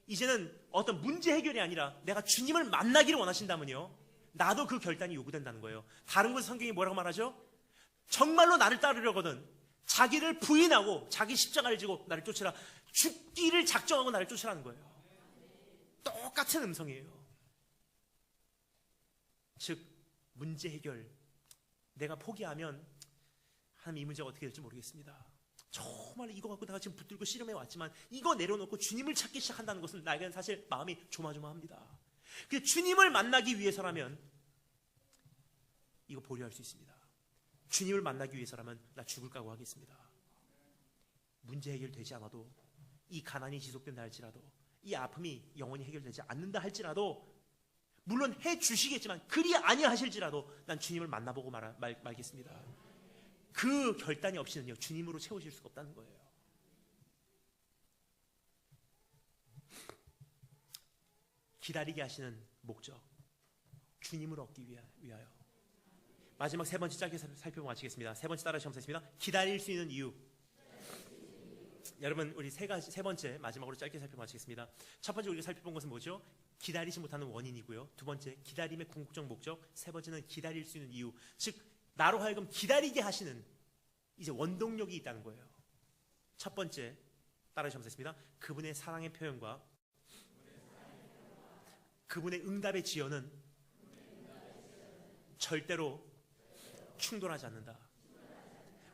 이제는 어떤 문제 해결이 아니라 내가 주님을 만나기를 원하신다면요, 나도 그 결단이 요구된다는 거예요. 다른 곳에 성경이 뭐라고 말하죠? 정말로 나를 따르려거든 자기를 부인하고 자기 십자가를 지고 나를 쫓으라. 죽기를 작정하고 나를 쫓으라는 거예요. 똑같은 음성이에요. 즉 문제 해결, 내가 포기하면 하나님 이 문제가 어떻게 될지 모르겠습니다. 정말 이거 갖고 내가 지금 붙들고 씨름해 왔지만 이거 내려놓고 주님을 찾기 시작한다는 것은 나에게는 사실 마음이 조마조마합니다. 근데 주님을 만나기 위해서라면 이거 보류할 수 있습니다. 주님을 만나기 위해서라면 나 죽을 각오하겠습니다. 문제 해결되지 않아도, 이 가난이 지속된다 할지라도, 이 아픔이 영원히 해결되지 않는다 할지라도, 물론 해주시겠지만 그리 아니하실지라도 난 주님을 만나보고 말겠습니다. 그 결단이 없이는요, 주님으로 채우실 수가 없다는 거예요. 기다리게 하시는 목적, 주님을 얻기 위하여. 마지막 세 번째 짧게 살펴보고 마치겠습니다. 세 번째 따라 시험사입니다. 기다릴 수 있는 이유. 여러분, 우리 세 번째 마지막으로 짧게 살펴보고 마치겠습니다. 첫 번째 우리가 살펴본 것은 뭐죠? 기다리지 못하는 원인이고요. 두 번째, 기다림의 궁극적 목적. 세 번째는 기다릴 수 있는 이유. 즉, 나로 하여금 기다리게 하시는 이제 원동력이 있다는 거예요. 첫 번째 따라 시험사입니다. 그분의 사랑의 표현과 그분의 응답의 지연은 절대로 충돌하지 않는다.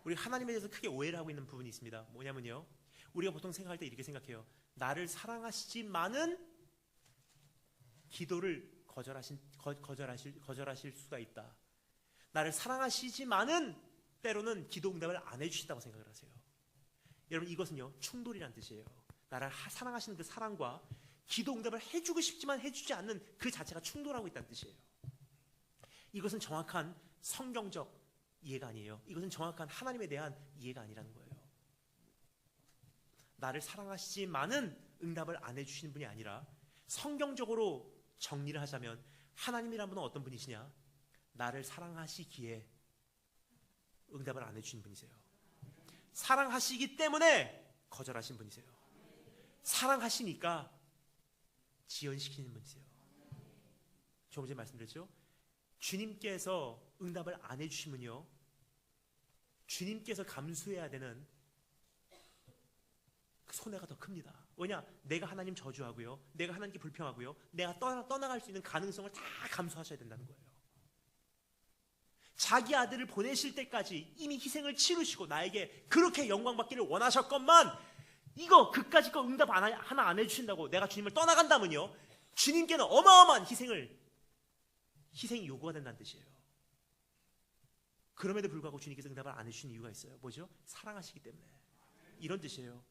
우리 하나님에 대해서 크게 오해를 하고 있는 부분이 있습니다. 뭐냐면요, 우리가 보통 생각할 때 이렇게 생각해요. 나를 사랑하시지만은 기도를 거절하실 수가 있다. 나를 사랑하시지만은 때로는 기도 응답을 안 해주신다고 생각을 하세요. 여러분, 이것은요 충돌이란 뜻이에요. 나를 사랑하시는 그 사랑과 기도 응답을 해주고 싶지만 해주지 않는 그 자체가 충돌하고 있다는 뜻이에요. 이것은 정확한 성경적 이해가 아니에요. 이것은 정확한 하나님에 대한 이해가 아니라는 거예요. 나를 사랑하시지만은 응답을 안 해주시는 분이 아니라, 성경적으로 정리를 하자면 하나님이란 분은 어떤 분이시냐? 나를 사랑하시기에 응답을 안 해주시는 분이세요. 사랑하시기 때문에 거절하신 분이세요. 사랑하시니까 지연시키는 분이세요. 조금 전에 말씀드렸죠? 주님께서 응답을 안 해주시면요, 주님께서 감수해야 되는 그 손해가 더 큽니다. 왜냐? 내가 하나님 저주하고요, 내가 하나님께 불평하고요, 내가 떠나갈 수 있는 가능성을 다 감수하셔야 된다는 거예요. 자기 아들을 보내실 때까지 이미 희생을 치르시고 나에게 그렇게 영광받기를 원하셨건만, 이거 그까짓 거 응답 하나 안 해주신다고 내가 주님을 떠나간다면요, 주님께는 어마어마한 희생이 요구가 된다는 뜻이에요. 그럼에도 불구하고 주님께서 응답을 안 해주신 이유가 있어요. 뭐죠? 사랑하시기 때문에. 이런 뜻이에요.